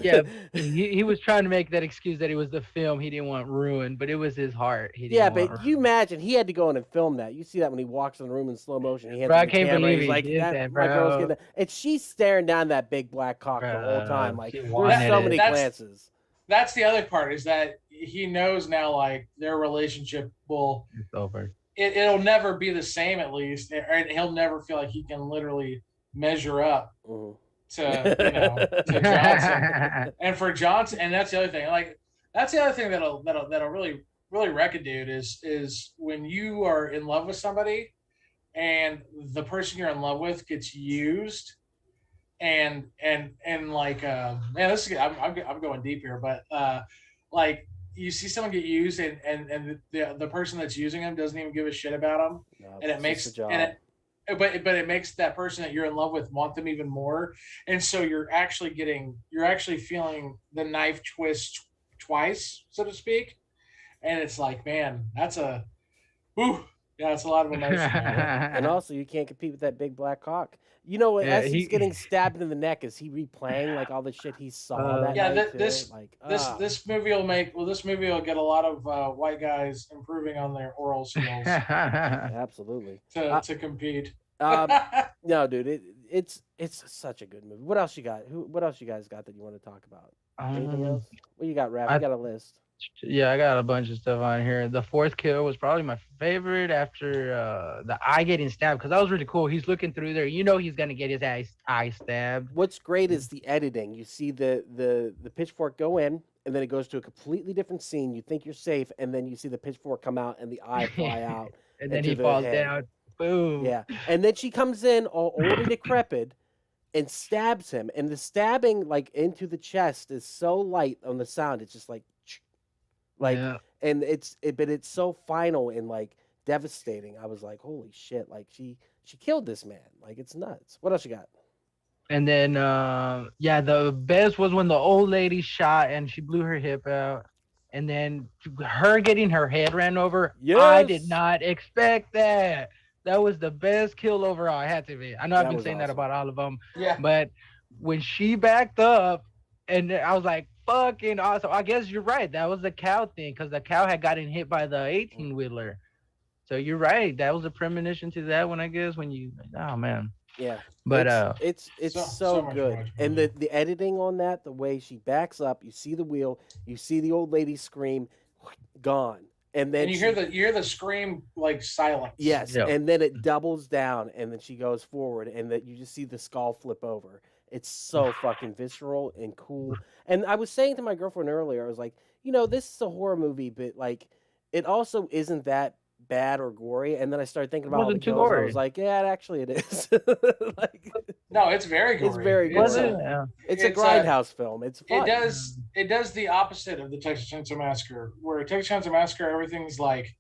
Yeah, he was trying to make that excuse that it was the film he didn't want ruined, but it was his heart. But you imagine he had to go in and film that. You see that when he walks in the room in slow motion. He I can't believe he did that, bro. My girl's getting that. And she's staring down that big black cock the whole time. Like, there's so many glances. That's the other part, is that he knows now, like, their relationship it's over. It'll never be the same, at least. He'll never feel like he can literally measure up to Johnson. And for Johnson, and that's the other thing. Like, that's the other thing that'll really wreck a dude is when you are in love with somebody and the person you're in love with gets used. And like, man, this is, I'm going deep here, but like, you see someone get used, and the person that's using them doesn't even give a shit about them, No, and it it's makes just a job. but it makes that person that you're in love with want them even more, and so you're actually feeling the knife twist twice, so to speak, and it's like, man, that's a it's a lot of emotion there. And also, you can't compete with that big black cock. You know, Yeah, as he's getting stabbed in the neck, is he replaying like all the shit he saw that Yeah, night too? this movie will get a lot of white guys improving on their oral skills absolutely. to compete. No, dude, it's such a good movie. What else you got? What else you guys got that you want to talk about? Anything else? What you got, Raph? You got a list? Yeah, I got a bunch of stuff on here. The fourth kill was probably my favorite after the eye getting stabbed, because that was really cool. He's looking through there. You know he's gonna get his eye stabbed. What's great is the editing. You see the pitchfork go in, and then it goes to a completely different scene. You think you're safe, and then you see the pitchfork come out and the eye fly out. And then he falls down. Boom. Yeah. And then she comes in all old and decrepit and stabs him. And the stabbing like into the chest is so light on the sound. It's just like Yeah. and but it's so final and like devastating. I was like, holy shit, like she killed this man. Like, it's nuts. What else you got? And then the best was when the old lady shot and she blew her hip out. And then her getting her head ran over. Yes. I did not expect that. That was the best kill overall. I had to be. I know I've been saying that about all of them. Yeah. But when she backed up, and I was like, fucking awesome. I guess you're right. That was the cow thing, because the cow had gotten hit by the 18-wheeler. So you're right. That was a premonition to that one, I guess, when you, oh man. Yeah. But it's so good. And the editing on that, the way she backs up, you see the wheel, you see the old lady scream, gone. And then you hear the scream like silence. Yes, Yeah. and then it doubles down, and then she goes forward, and that you just see the skull flip over. It's so fucking visceral and cool. And I was saying to my girlfriend earlier, I was like, this is a horror movie, but like, it also isn't that bad or gory. And then I started thinking about all the kills. I was like, yeah, actually, it is. Like, no, it's very gory. It's very gory. It's a grindhouse film. It's fun. It does the opposite of the Texas Chainsaw Massacre, where Texas Chainsaw Massacre, everything's like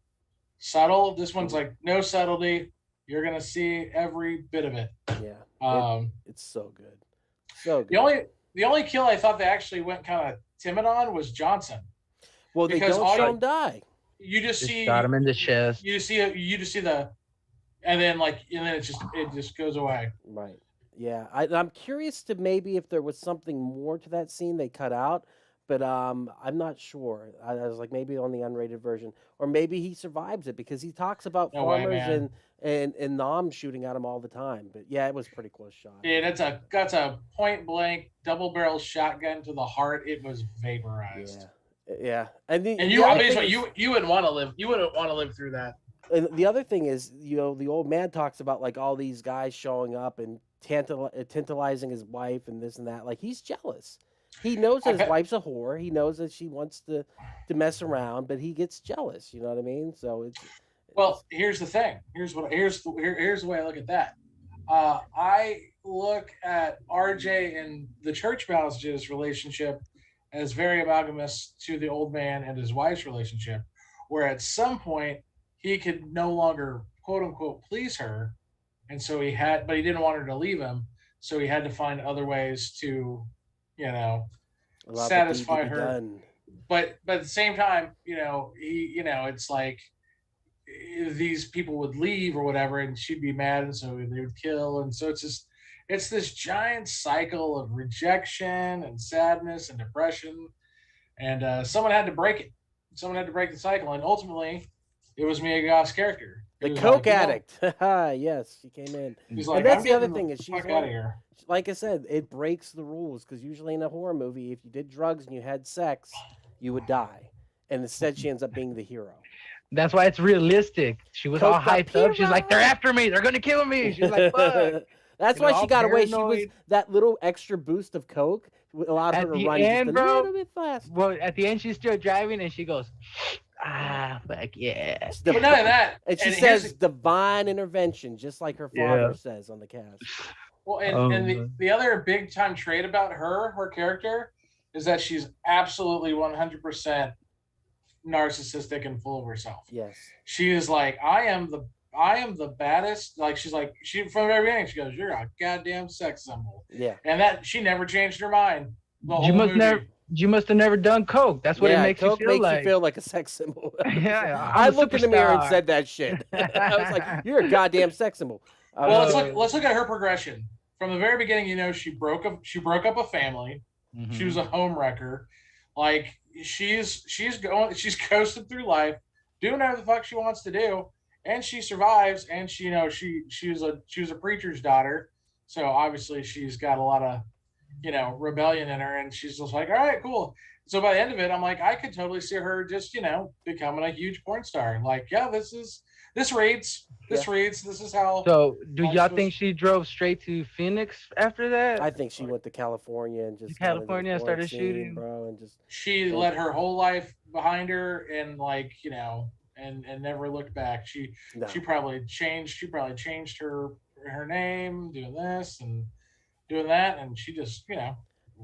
subtle. This one's like no subtlety. You're gonna see every bit of it. Yeah. It's so good. So good. The only kill I thought they actually went kind of timid on was Johnson. Well, they don't show him die. You just see shot him in the chest. You just see the, and then it just goes away. Right. Yeah. I'm curious to maybe if there was something more to that scene they cut out, but I'm not sure. I was like, maybe on the unrated version, or maybe he survives it, because he talks about farmers and Nam shooting at him all the time. But yeah, it was a pretty close shot. Yeah, that's a point blank double barrel shotgun to the heart. It was vaporized. Yeah. And you wouldn't want to live. You wouldn't want to live through that. And the other thing is, the old man talks about like all these guys showing up and tantalizing his wife and this and that. Like, he's jealous. He knows that his wife's a whore. He knows that she wants to mess around, but he gets jealous. You know what I mean? So here's the thing. Here's the way I look at that. I look at RJ and the church mouse's relationship as very amalgamous to the old man and his wife's relationship, where at some point he could no longer quote unquote please her, and so but he didn't want her to leave him, so he had to find other ways to, satisfy her. But at the same time, it's like these people would leave or whatever, and she'd be mad, and so they would kill, and so it's this giant cycle of rejection and sadness and depression, and someone had to break it. Someone had to break the cycle, and ultimately, it was Mia Goth's character. The coke addict. Yes, she came in. He's like, and that's the other thing, is she's out of here. Like I said, it breaks the rules, because usually in a horror movie, if you did drugs and you had sex, you would die, and instead she ends up being the hero. That's why it's realistic. She was all hyped up. She's like, they're after me. They're gonna kill me. She's like, fuck. That's why she got away. She was that little extra boost of coke allowed her to run just a little bit fast. Well, at the end, she's still driving, and she goes, fuck yeah. But none of that. And she says divine intervention, just like her father says on the cast. Well, and the other big time trait about her character, is that she's absolutely 100% narcissistic and full of herself. Yes. She is like, I am the baddest. Like she from the very beginning, she goes, "You're a goddamn sex symbol." Yeah. And that she never changed her mind. The whole movie. You must have never done coke. That's what it makes Coke you feel makes like. you feel like a sex symbol. Yeah, I I'm a looked in the mirror and superstar. said that shit. I was like, "You're a goddamn sex symbol." Well, let's look at her progression from the very beginning. You know, she broke up a family. Mhm. She was a home wrecker. Like she's coasted through life, doing whatever the fuck she wants to do, and she survives. And she was a preacher's daughter, so obviously she's got a lot of rebellion in her, and she's just like, all right, cool. So by the end of it, I'm like, I could totally see her just becoming a huge porn star. Like, yeah, this reads. This is how. So, do y'all think she drove straight to Phoenix after that? I think she went to California and just California and started scene, shooting, bro, and just she let her whole life behind her, and and never looked back. She probably changed. She probably changed her name, doing this and doing that, and she just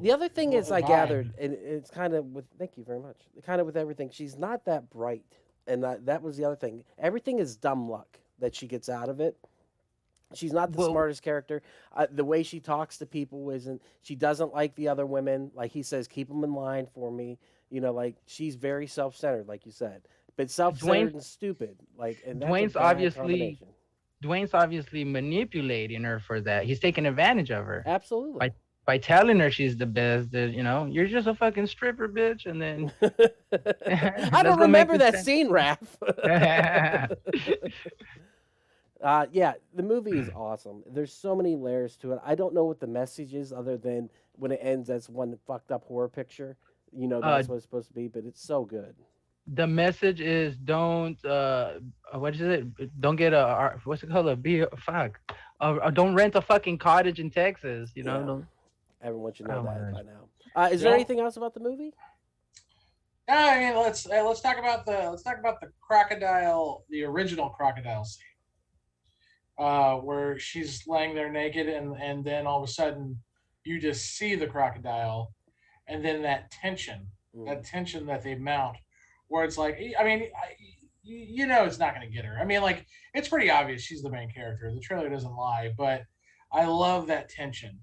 The other thing is, I vibe. gathered, and it's kind of with. Thank you very much. Kind of with everything, she's not that bright, and that was the other thing. Everything is dumb luck that she gets out of it. She's not the smartest character. The way she talks to people isn't. She doesn't like the other women. Like he says, keep them in line for me. Like she's very self-centered, like you said, but self-centered and stupid. Like, and that's Dwayne's a bad obviously. combination. Dwayne's obviously manipulating her for that. He's taking advantage of her. Absolutely. By telling her she's the best, that you're just a fucking stripper, bitch, and then I don't remember that scene, Raph. Yeah, the movie is awesome. There's so many layers to it. I don't know what the message is other than when it ends as one fucked up horror picture. That's what it's supposed to be, but it's so good. The message is don't what is it? Don't get what's it called? Don't rent a fucking cottage in Texas. Don't. Everyone should know that by now. Is there anything else about the movie? I mean, let's talk about the crocodile, the original crocodile scene, where she's laying there naked, and then all of a sudden you just see the crocodile, and then that tension that they mount, where it's like, I mean, it's not going to get her. I mean, like, it's pretty obvious she's the main character. The trailer doesn't lie, but I love that tension.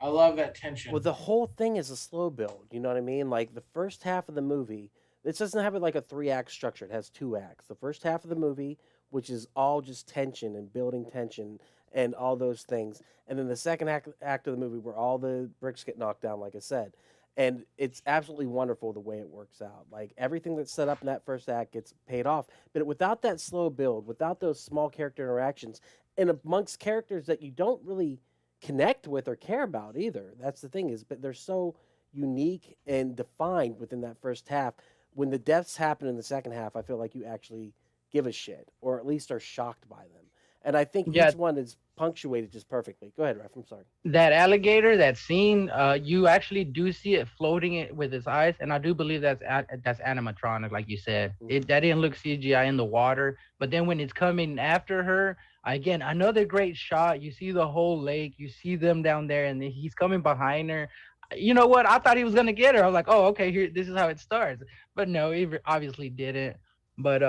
Well, the whole thing is a slow build. You know what I mean? Like the first half of the movie, this doesn't have like a 3-act structure. It has 2 acts. The first half of the movie, which is all just tension and building tension and all those things. And then the second act of the movie where all the bricks get knocked down, like I said. And it's absolutely wonderful the way it works out. Like everything that's set up in that first act gets paid off. But without that slow build, without those small character interactions, and amongst characters that you don't really connect with or care about either. That's the thing but they're so unique and defined within that first half. When the deaths happen in the second half, I feel like you actually give a shit, or at least are shocked by them. And I think each one is punctuated just perfectly. Go ahead, Ref. I'm sorry. That alligator, that scene, you actually do see it floating with its eyes, and I do believe that's animatronic, like you said. That didn't look CGI in the water, but then when it's coming after her, again, another great shot. You see the whole lake, you see them down there, and then he's coming behind her. You know what? I thought he was gonna get her. I was like, oh, okay, here, this is how it starts. But no, he obviously didn't. But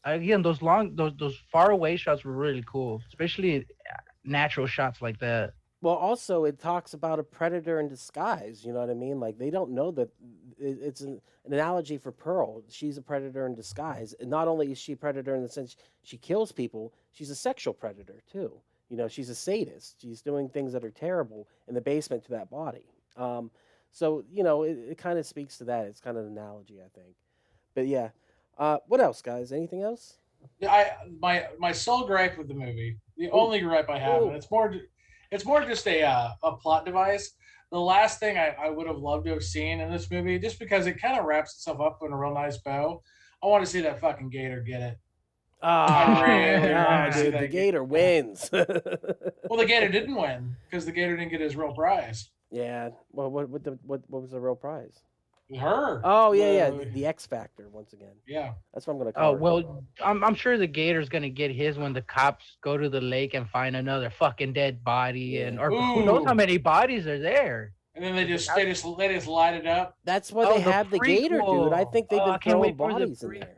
again, those far away shots were really cool, especially natural shots like that. Well, also it talks about a predator in disguise. You know what I mean? Like they don't know that it's an analogy for Pearl. She's a predator in disguise, and not only is she a predator in the sense she kills people, she's a sexual predator too. She's a sadist. She's doing things that are terrible in the basement to that body. So it kind of speaks to that. It's kind of an analogy, I think. But yeah. What else, guys? Anything else? My sole gripe with the movie, the only gripe I have, and it's more just a plot device. The last thing I would have loved to have seen in this movie, just because it kind of wraps itself up in a real nice bow, I want to see that fucking gator get it. Dude, the gator wins. Well, the gator didn't win because the gator didn't get his real prize. Yeah. Well, what was the real prize? Her. Oh yeah, the X Factor once again. Yeah, that's what I'm gonna call. Oh well, I'm sure the gator's gonna get his when the cops go to the lake and find another fucking dead body, or who knows how many bodies are there. And And then they just light it up. That's why they have the gator, dude. I think they've been throwing for the bodies in there.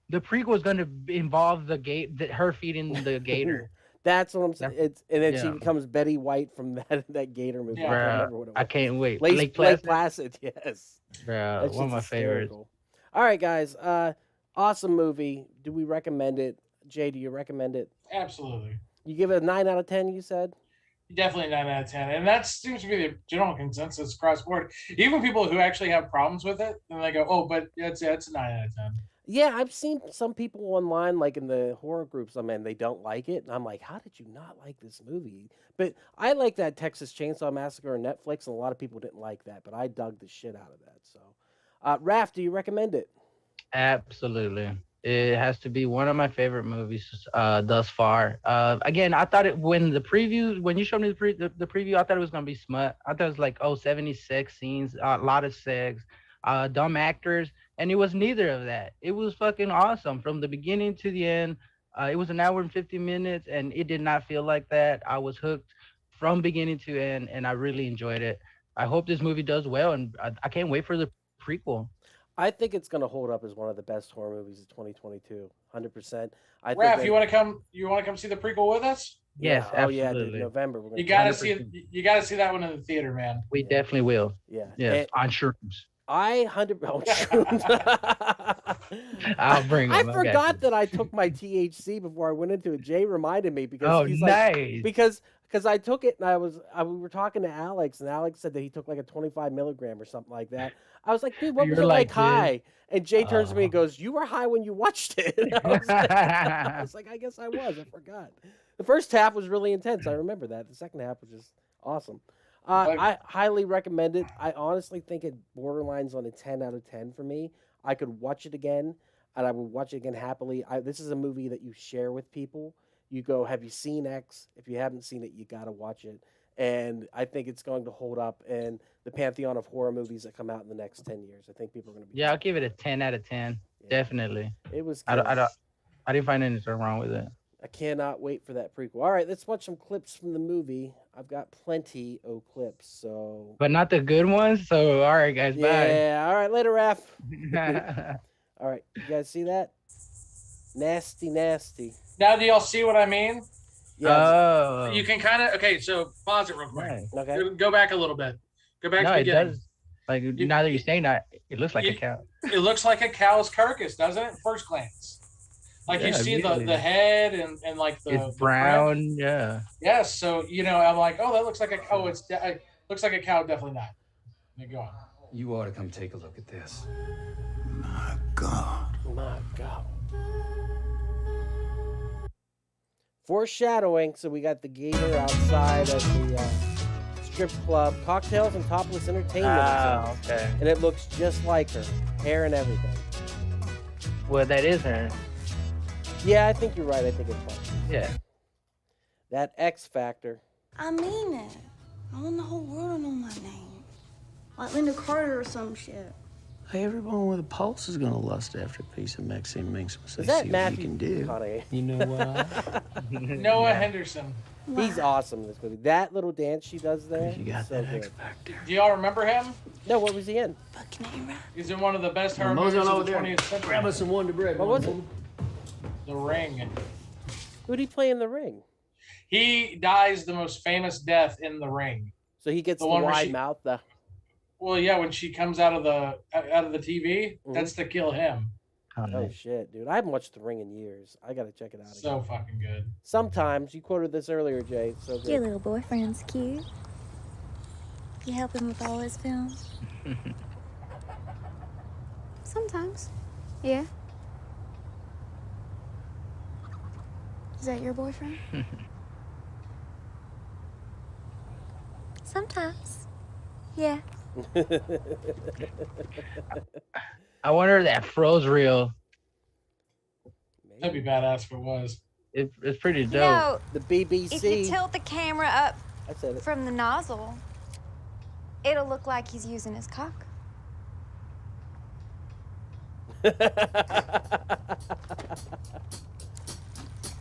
The prequel is going to involve her feeding the gator. That's what I'm saying. And then she Yeah. becomes Betty White from that gator movie. Yeah. I can't remember what it was. I can't wait. Lake Placid, yes. Bro, That one of my shit's favorites. hysterical. All right, guys. Awesome movie. Do we recommend it? Jay, do you recommend it? Absolutely. You give it a 9 out of 10, you said? Definitely 9 out of 10. And that seems to be the general consensus across board. Even people who actually have problems with it, and they go, oh, but it's a 9 out of 10. Yeah, I've seen some people online, like in the horror groups I'm in, they don't like it. And I'm like, how did you not like this movie? But I like that Texas Chainsaw Massacre on Netflix, and a lot of people didn't like that, but I dug the shit out of that. So, Raph, do you recommend it? Absolutely. It has to be one of my favorite movies thus far. Again, I thought when you showed me the preview, I thought it was going to be smut. I thought it was like, 76 scenes, a lot of sex, dumb actors. And it was neither of that. It was fucking awesome from the beginning to the end. It was an hour and 50 minutes, and it did not feel like that. I was hooked from beginning to end, and I really enjoyed it. I hope this movie does well, and I can't wait for the prequel. I think it's going to hold up as one of the best horror movies of 2022. 100%. Raph, you want to come see the prequel with us? Yes, Oh yeah, dude, absolutely. November. We're gonna You gotta 100%. see that one in the theater, man. We definitely will. Yeah. Yes, on shrooms. I 100. Oh, I'll bring I them. forgot that I took my THC before I went into it. Jay reminded me because Oh, he's nice. like, because I took it and we were talking to Alex, and Alex said that he took like a 25 milligram or something like that. I was like, dude, what was You're it like like, high? And Jay turns to me and goes, "You were high when you watched it." I was like, I guess I was. I forgot. The first half was really intense. I remember that. The second half was just awesome. I highly recommend it. I honestly think it borderlines on a 10 out of 10 for me. I could watch it again, and I would watch it again happily. This is a movie that you share with people. You go, have you seen X? If you haven't seen it, you got to watch it. And I think it's going to hold up in the pantheon of horror movies that come out in the next 10 years. I think people are going to be... Yeah, I'll give it a 10 out of 10. Yeah. Definitely. It was I good. didn't find anything wrong with it. I cannot wait for that prequel. All right, let's watch some clips from the movie. I've got plenty of clips, so... But not the good ones. So, all right, guys. Yeah, all right, later, Raph. Bye. All right, you guys see that? Nasty, nasty. Now, do y'all see what I mean? Yeah. Oh. You can kind of so pause it real quick. Nice. Okay. Go back a little bit. Go back to No, the it beginning. does. Like, now that you're saying that, it looks like a cow. It looks like a cow's carcass, doesn't it? First glance. Like you Yeah, see immediately. the head and like the It's the brown. print. Yeah. Yes, so I'm like, oh, that looks like looks like a cow. Definitely not. Let me go on. You ought to come take a look at this. My God. My God. Foreshadowing. So we got the gator outside of the strip club. Cocktails and topless entertainment. Oh, okay. And it looks just like her. Hair and everything. Well, that is her. Yeah, I think you're right. I think it's fun. Yeah. That X Factor. I mean it. I want the whole world to know my name. Like Linda Carter or some shit. Hey, everyone with a pulse is gonna lust after a piece of Mexican minx. So Is that see what Matthew you can do. McConaughey? You know what? Noah Henderson. He's awesome in this movie. That little dance she does there. You got is so that X good. Factor. Do y'all remember him? No, what was he in? Fucking A-Rap. He's in one of the best horror Mosey movies on of the over there. 20th century. Grab us some Wonder Bread. What was it? The Ring. Who'd he play in The Ring? He dies the most famous death in The Ring. So he gets The the one where wide she- mouth. Well, yeah, when she comes out of the TV, Mhm. that's to kill him. Oh shit, dude! I haven't watched The Ring in years. I gotta check it out So again. fucking good. Sometimes you quoted this earlier, Jay. So Your good. little boyfriend's cute. You help him with all his films? Sometimes. Yeah. Is that your boyfriend? Sometimes. Yeah. I wonder if that froze real. That'd be badass if it was. It's pretty You dope. know, The if you BBC. tilt the camera up I said it. from the nozzle, it'll look like he's using his cock.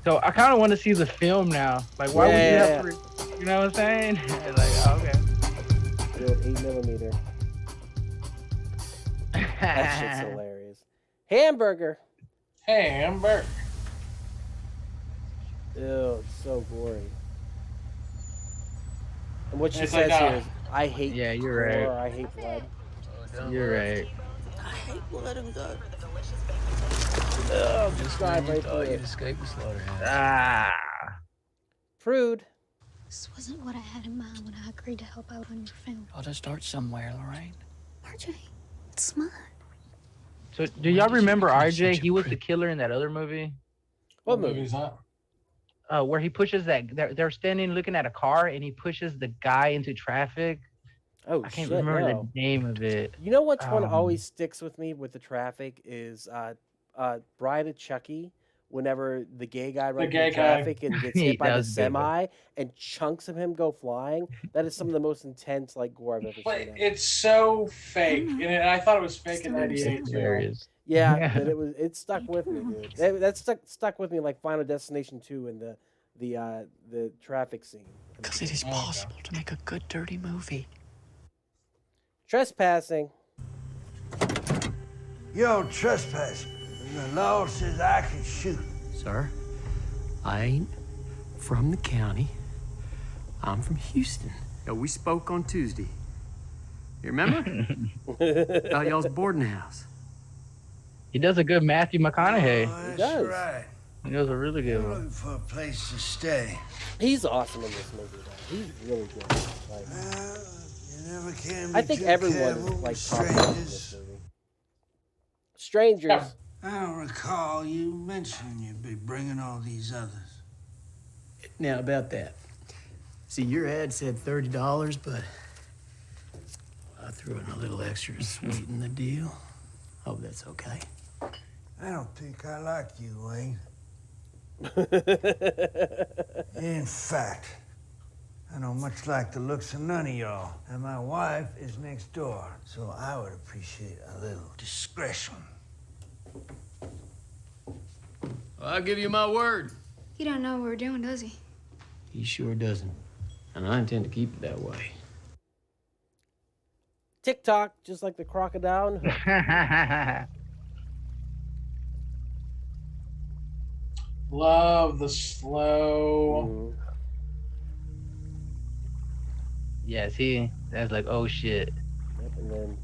So I kind of want to see the film now. Like, why would you Yeah. have to? You know what I'm saying? Like, okay. Mansfield 8mm. That shit's hilarious. Hamburger. Hamburger. Ew, it's so gory. And what she It's says like, here is, I hate Yeah, you're right. gore, I hate blood. You're right. I hate blood and guts. Ugh, just drive right through You'd it. escape the slaughterhouse. Ah. Prude. This wasn't what I had in mind when I agreed to help out on your film. Gotta start somewhere, Lorraine. RJ, it's mine. So, do y'all remember RJ? He was the killer in that other movie. What movie? movie's that? Where he pushes that. They're standing looking at a car, and he pushes the guy into traffic. Oh, I can't shit, remember no. the name of it. You know which one Um, always sticks with me with the traffic is Bride of Chucky. Whenever the gay guy runs gay into guy. traffic and gets hit by That the was a good one. semi and chunks of him go flying, that is some of the most intense like gore I've ever But seen. ever. it's so fake, and I thought it was fake in '98 too. Hilarious. Yeah, but it stuck with me, dude. That stuck with me like Final Destination 2 and the traffic scene. Because it is possible to make a good dirty movie. Trespassing. You're trespassing, and the law says I can shoot. Sir, I ain't from the county. I'm from Houston. Yeah, we spoke on Tuesday. You remember? About y'all's boarding house. He does a good Matthew McConaughey. Oh, that's does. right. He does a really good I'm one. looking for a place to stay. He's awesome in this movie, though. He's really good. Like, Well, you never can be I think too everyone careful is like with top in strangers. this movie. Strangers. Yeah. I don't recall you mentioning you'd be bringing all these others. Now, about that. See, your ad said $30, but I threw in a little extra to sweeten the deal. Hope that's okay. I don't think I like you, Wayne. In fact, I don't much like the looks of none of y'all. And my wife is next door, so I would appreciate a little discretion. I'll give you my word. He don't know what we're doing, does he? He sure doesn't. And I intend to keep it that way. TikTok, just like the crocodile. Love the slow. Yeah, see, that's like, oh shit. Yep, and then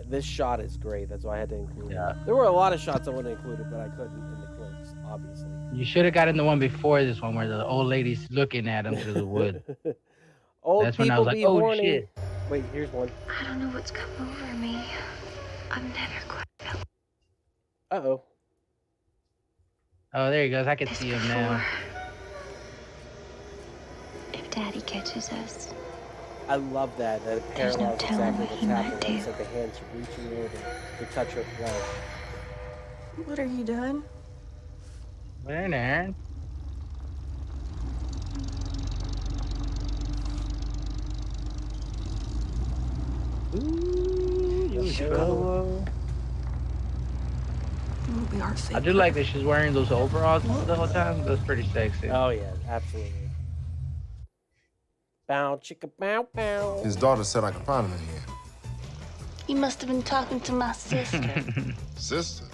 this shot is great. That's why I had to include Yeah. it. There were a lot of shots I would have included, but I couldn't in the clips, obviously. You should have gotten the one before this one where the old lady's looking at him through the wood. Old That's when I people was like, be oh, horny. shit. Wait, here's one. I don't know what's come over me. I've never quite felt Uh-oh. Oh, there he goes. I can this see him before. now. If Daddy catches us, I love that. That it There's no parallels telling exactly what what's he might happening. It's do. like the hands reaching over to touch her flesh. What are you doing? There. Ooh, you go. It will be our I secret. do like that she's wearing those overalls the whole time. That's pretty sexy. Oh, yeah, absolutely. Bow, chicka, bow, bow. His daughter said I could find him in here. you must have been talking to my sister. Sister?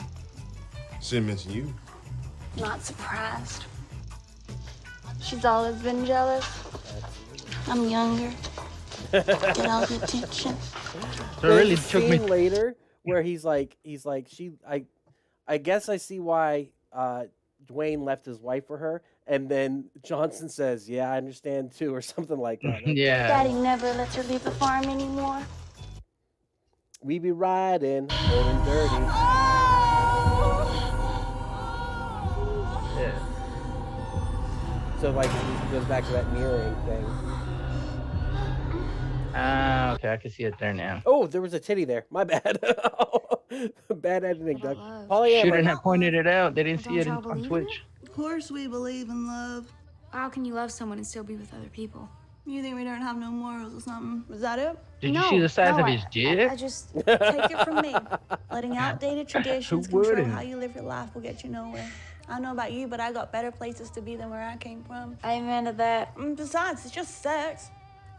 She didn't mention you. Not surprised. She's always been jealous. I'm younger. Get all the attention. So it really There's a took me. scene later where he's like, I guess I see why Dwayne left his wife for her. And then Johnson says, yeah, I understand too, or something like that. Yeah. Daddy never lets her leave the farm anymore. We be riding, old and dirty. Yeah. So like it goes back to that mirroring thing. Ah, okay, I can see it there now. Oh, there was a titty there. My bad. Bad editing, Doug. love. Polyamory. Shouldn't have pointed it out. They didn't Well, see it don't on y'all believe in Twitch. Of course we believe in love. How can you love someone and still be with other people? You think we don't have no morals or something? Is that it? Did you see the size of his I dick? just Take it from me. Letting outdated traditions Who control wouldn't? how you live your life will get you nowhere. I don't know about you, but I got better places to be than where I came from. amen to that. Besides, it's just sex.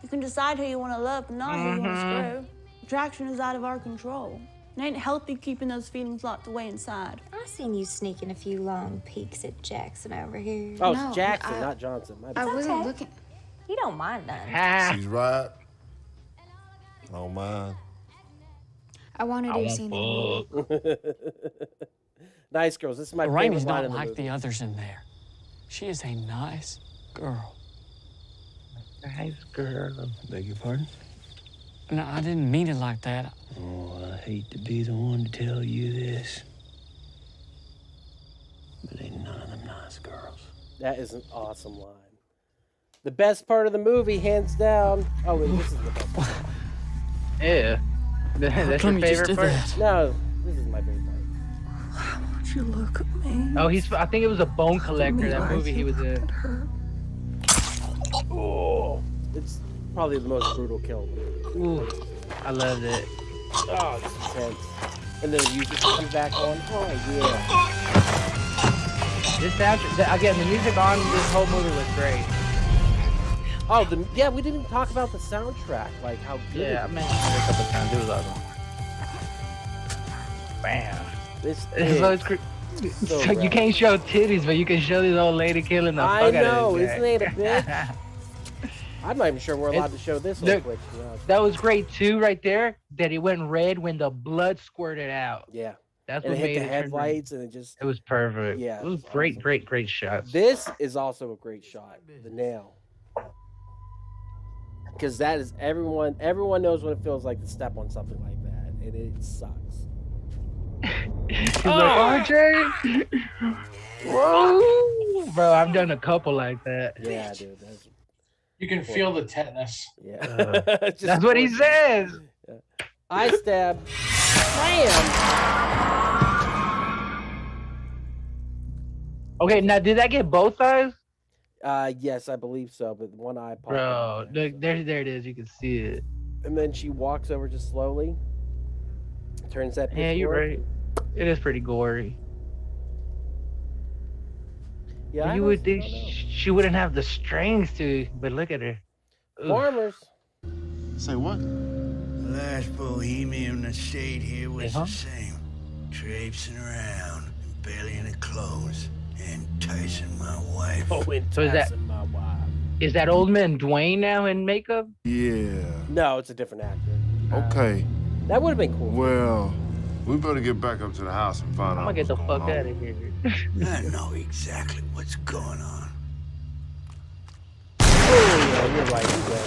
You can decide who you want to love, but not who you want to screw. Attraction is out of our control. It ain't healthy keeping those feelings locked away inside. I seen you sneaking a few long peeks at Jackson over here. Oh, No, it's Jackson, not Johnson. My I bad. really okay. looking. You don't mind none. She's right. I don't mind. I wanted to see Nice girls. This is my Rainey's favorite line not in the like movie. the others in there. She is a nice girl. Nice girl. Beg your pardon? No, I didn't mean it like that. Oh, I hate to be the one to tell you this, but ain't none of them nice girls. That is an awesome line. The best part of the movie, hands down. Oh, wait, this is the best part. Yeah. That's come your you just favorite did part? that? No, this is my favorite part. Would you look at me? Oh, I think it was a Bone Collector, that movie he was in. Oh, it's probably the most brutal kill. Ooh, I loved it. Oh, it's intense. And then the music comes back on. Oh, yeah. This soundtrack, again, the music on this whole movie was great. Oh, yeah, we didn't even talk about the soundtrack. Like, how good Yeah, I it is. mentioned it a couple times. It was awesome. Bam. This So it's so so you can't show titties, but you can show this old lady killing the I fuck out know, of this isn't it a bitch? I'm not even sure we're allowed to show this on Look, Twitch. To be honest. That was great too, right there. That it went red when the blood squirted out. Yeah. That's And what it made hit the it turn headlights, and it just. It was perfect. Yeah, it was it's great, awesome. great shots. This is also a great shot. The nail. Because that is everyone knows what it feels like to step on something like that, and it sucks. He's like, RJ. Whoa, bro! I've done a couple like that. Yeah, dude. That's, You can feel the tetanus. yeah. Just That's what he says. Yeah. I stab. Bam! Okay, now did I get both eyes? Yes, I believe so, but one eye popped Bro, out. look, there it is. You can see it. And then she walks over just slowly. Turns that. Yeah, you're pitchfork. right. It is pretty gory. Yeah, You would think she wouldn't have the strength to, but look at her. Ugh. Farmers. Say what? The last bohemian that stayed here was Uh-huh. the same. Traipsing around, and barely any clothes, enticing my wife. Oh, So is enticing my wife. Is that old man Dwayne now in makeup? Yeah. No, it's a different actor. Okay. That would have been cool. Well, we better get back up to the house and find I'm out gonna get the what's fuck going out on. of here. I know exactly what's going on. Oh, yeah, you're right. He did.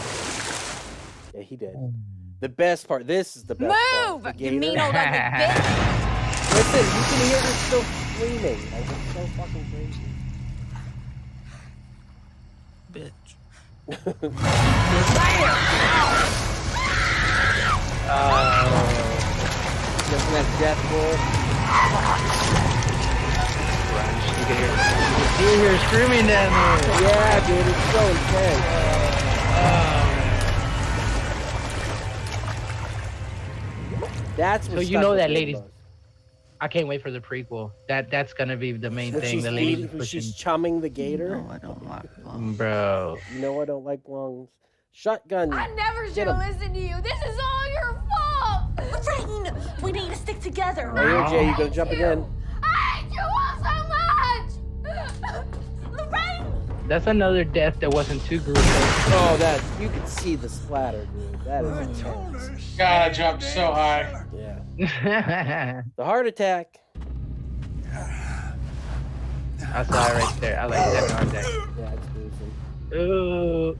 Yeah, he did. The best part. This is the best Move! part. The You gator. mean old ugly bitch! Listen, you can hear her still screaming. Like, it's so fucking crazy. Bitch. Doesn't have death roll. You can hear her screaming down there. Yeah, dude, it's so intense. That's what So you stuck know with that me the lady's. most. I can't wait for the prequel. That's gonna be the main When thing. she's The lady feeding- when pushing. she's chumming the gator. I don't like Bro. You know I don't like lungs. Shotgun. I never Get should have 'em. listened to you. This is all your fault. Lorraine, we need to stick together. Oh, here, Jay, you gonna jump again? I hate you all so much. Lorraine! That's another death that wasn't too gruesome. Oh, that you can see the splatter, dude. That is intense. God, I jumped so high. Yeah. The heart attack. I saw it right there. I like that heart attack. Yeah, it's gruesome. Ooh.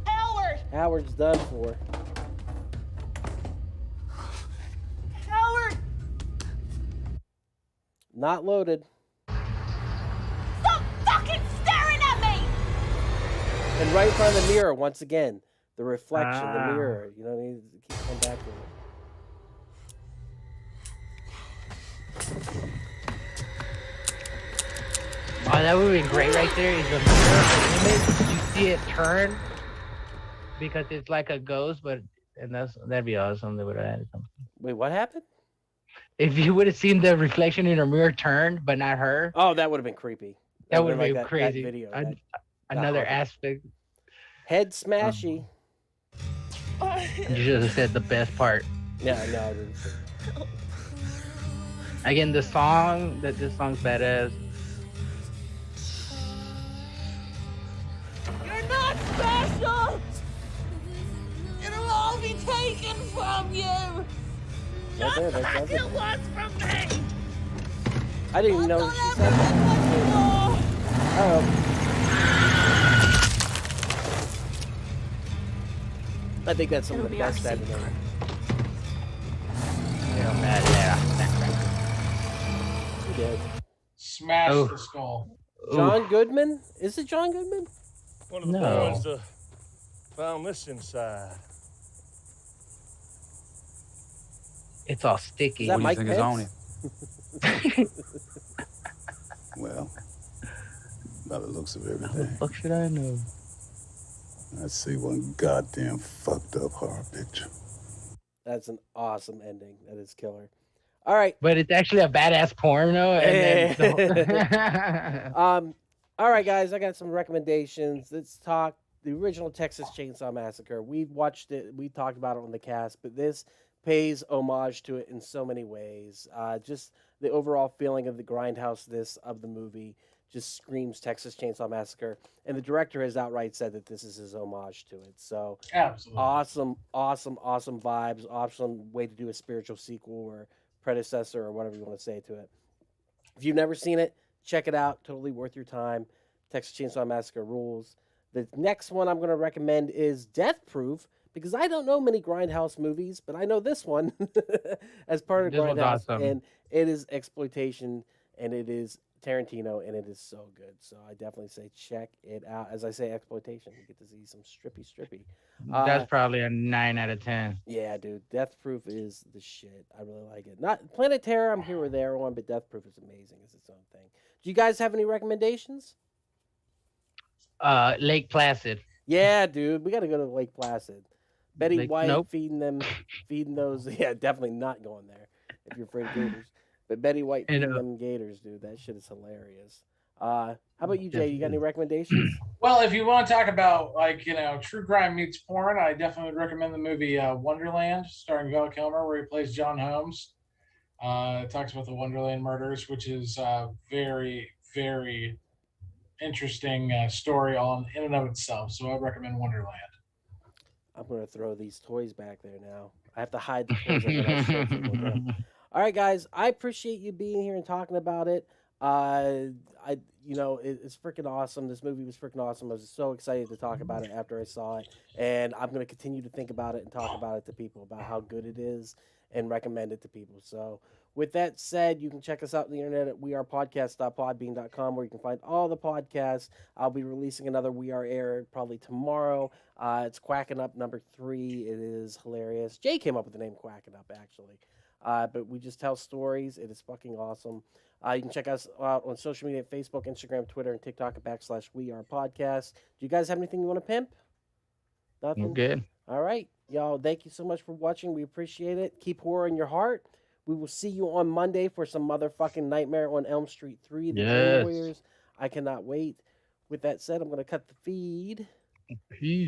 Howard! Howard's done for. Howard! Not loaded. Stop fucking staring at me! And right in front of the mirror, once again. The reflection, Ah. the mirror. You know what I mean? Keep coming back to it. Oh, that would have been great right there. Is the mirror image. You see it turn because it's like a ghost, that'd be awesome. They would have added something. Wait, what happened? If you would have seen the reflection in her mirror turn, but not her, Oh, that would have been creepy. that would have like been crazy. That video. Another horror. aspect. Head smashy. You should have said the best part. Yeah, no, I didn't. Again, this song's badass. You're not special! It'll all be taken from you! Right there, that does it. Still wants from me! I didn't even know what she said. Oh. I think that's some of the best editing. He did. Smash Oh. the skull. John Goodman? Is it John Goodman? One of the No. boys found this inside. It's all sticky. Is that What do you Mike think is on Pence? it? Well, by the looks of How the everything, fuck should I know? I see one goddamn fucked up horror picture. That's an awesome ending. That is killer. All right. But it's actually a badass porno. And then All right, guys. I got some recommendations. Let's talk the original Texas Chainsaw Massacre. We've watched it. We talked about it on the cast, but this pays homage to it in so many ways. Just the overall feeling of the grindhouse-ness of the movie just screams Texas Chainsaw Massacre. And the director has outright said that this is his homage to it. So Absolutely. awesome vibes, awesome way to do a spiritual sequel or predecessor or whatever you want to say to it. If you've never seen it, check it out. Totally worth your time. Texas Chainsaw Massacre rules. The next one I'm going to recommend is Death Proof, because I don't know many Grindhouse movies, but I know this one as part of This one's Grindhouse. awesome. And it is exploitation, and it is Tarantino, and it is so good. So I definitely say check it out. As I say, exploitation. You get to see some strippy. that's probably a 9 out of 10. Yeah, dude. Death Proof is the shit. I really like it. Not Planet Terror, I'm here or there on, but Death Proof is amazing. It's its own thing. Do you guys have any recommendations? Lake Placid. Yeah, dude. We got to go to Lake Placid. Betty Lake- White nope. feeding those. Yeah, definitely not going there if you're afraid of gators. But Betty White And, feeding them gators, dude. That shit is hilarious. How about you, Jay? You got any recommendations? Well, if you want to talk about true crime meets porn, I definitely would recommend the movie Wonderland, starring Val Kilmer, where he plays John Holmes. It talks about the Wonderland murders, which is a very, very interesting story in and of itself. So I recommend Wonderland. I'm going to throw these toys back there now. I have to hide the toys. I'm gonna show people now. All right, guys. I appreciate you being here and talking about it. It's freaking awesome. This movie was freaking awesome. I was so excited to talk about it after I saw it, and I'm going to continue to think about it and talk about it to people about how good it is and recommend it to people. So with that said, you can check us out on the internet at wearepodcast.podbean.com, where you can find all the podcasts. I'll be releasing another We Are Air probably tomorrow. It's Quacking Up number 3. It is hilarious. Jay came up with the name Quacking Up, actually. But we just tell stories. It is fucking awesome. You can check us out on social media at Facebook, Instagram, Twitter, and TikTok at /WeArePodcast. Do you guys have anything you want to pimp? Nothing? We're good. All right. Y'all, thank you so much for watching. We appreciate it. Keep horror in your heart. We will see you on Monday for some motherfucking Nightmare on Elm Street 3. The Dream Yes. Warriors. I cannot wait. With that said, I'm going to cut the feed. Peace.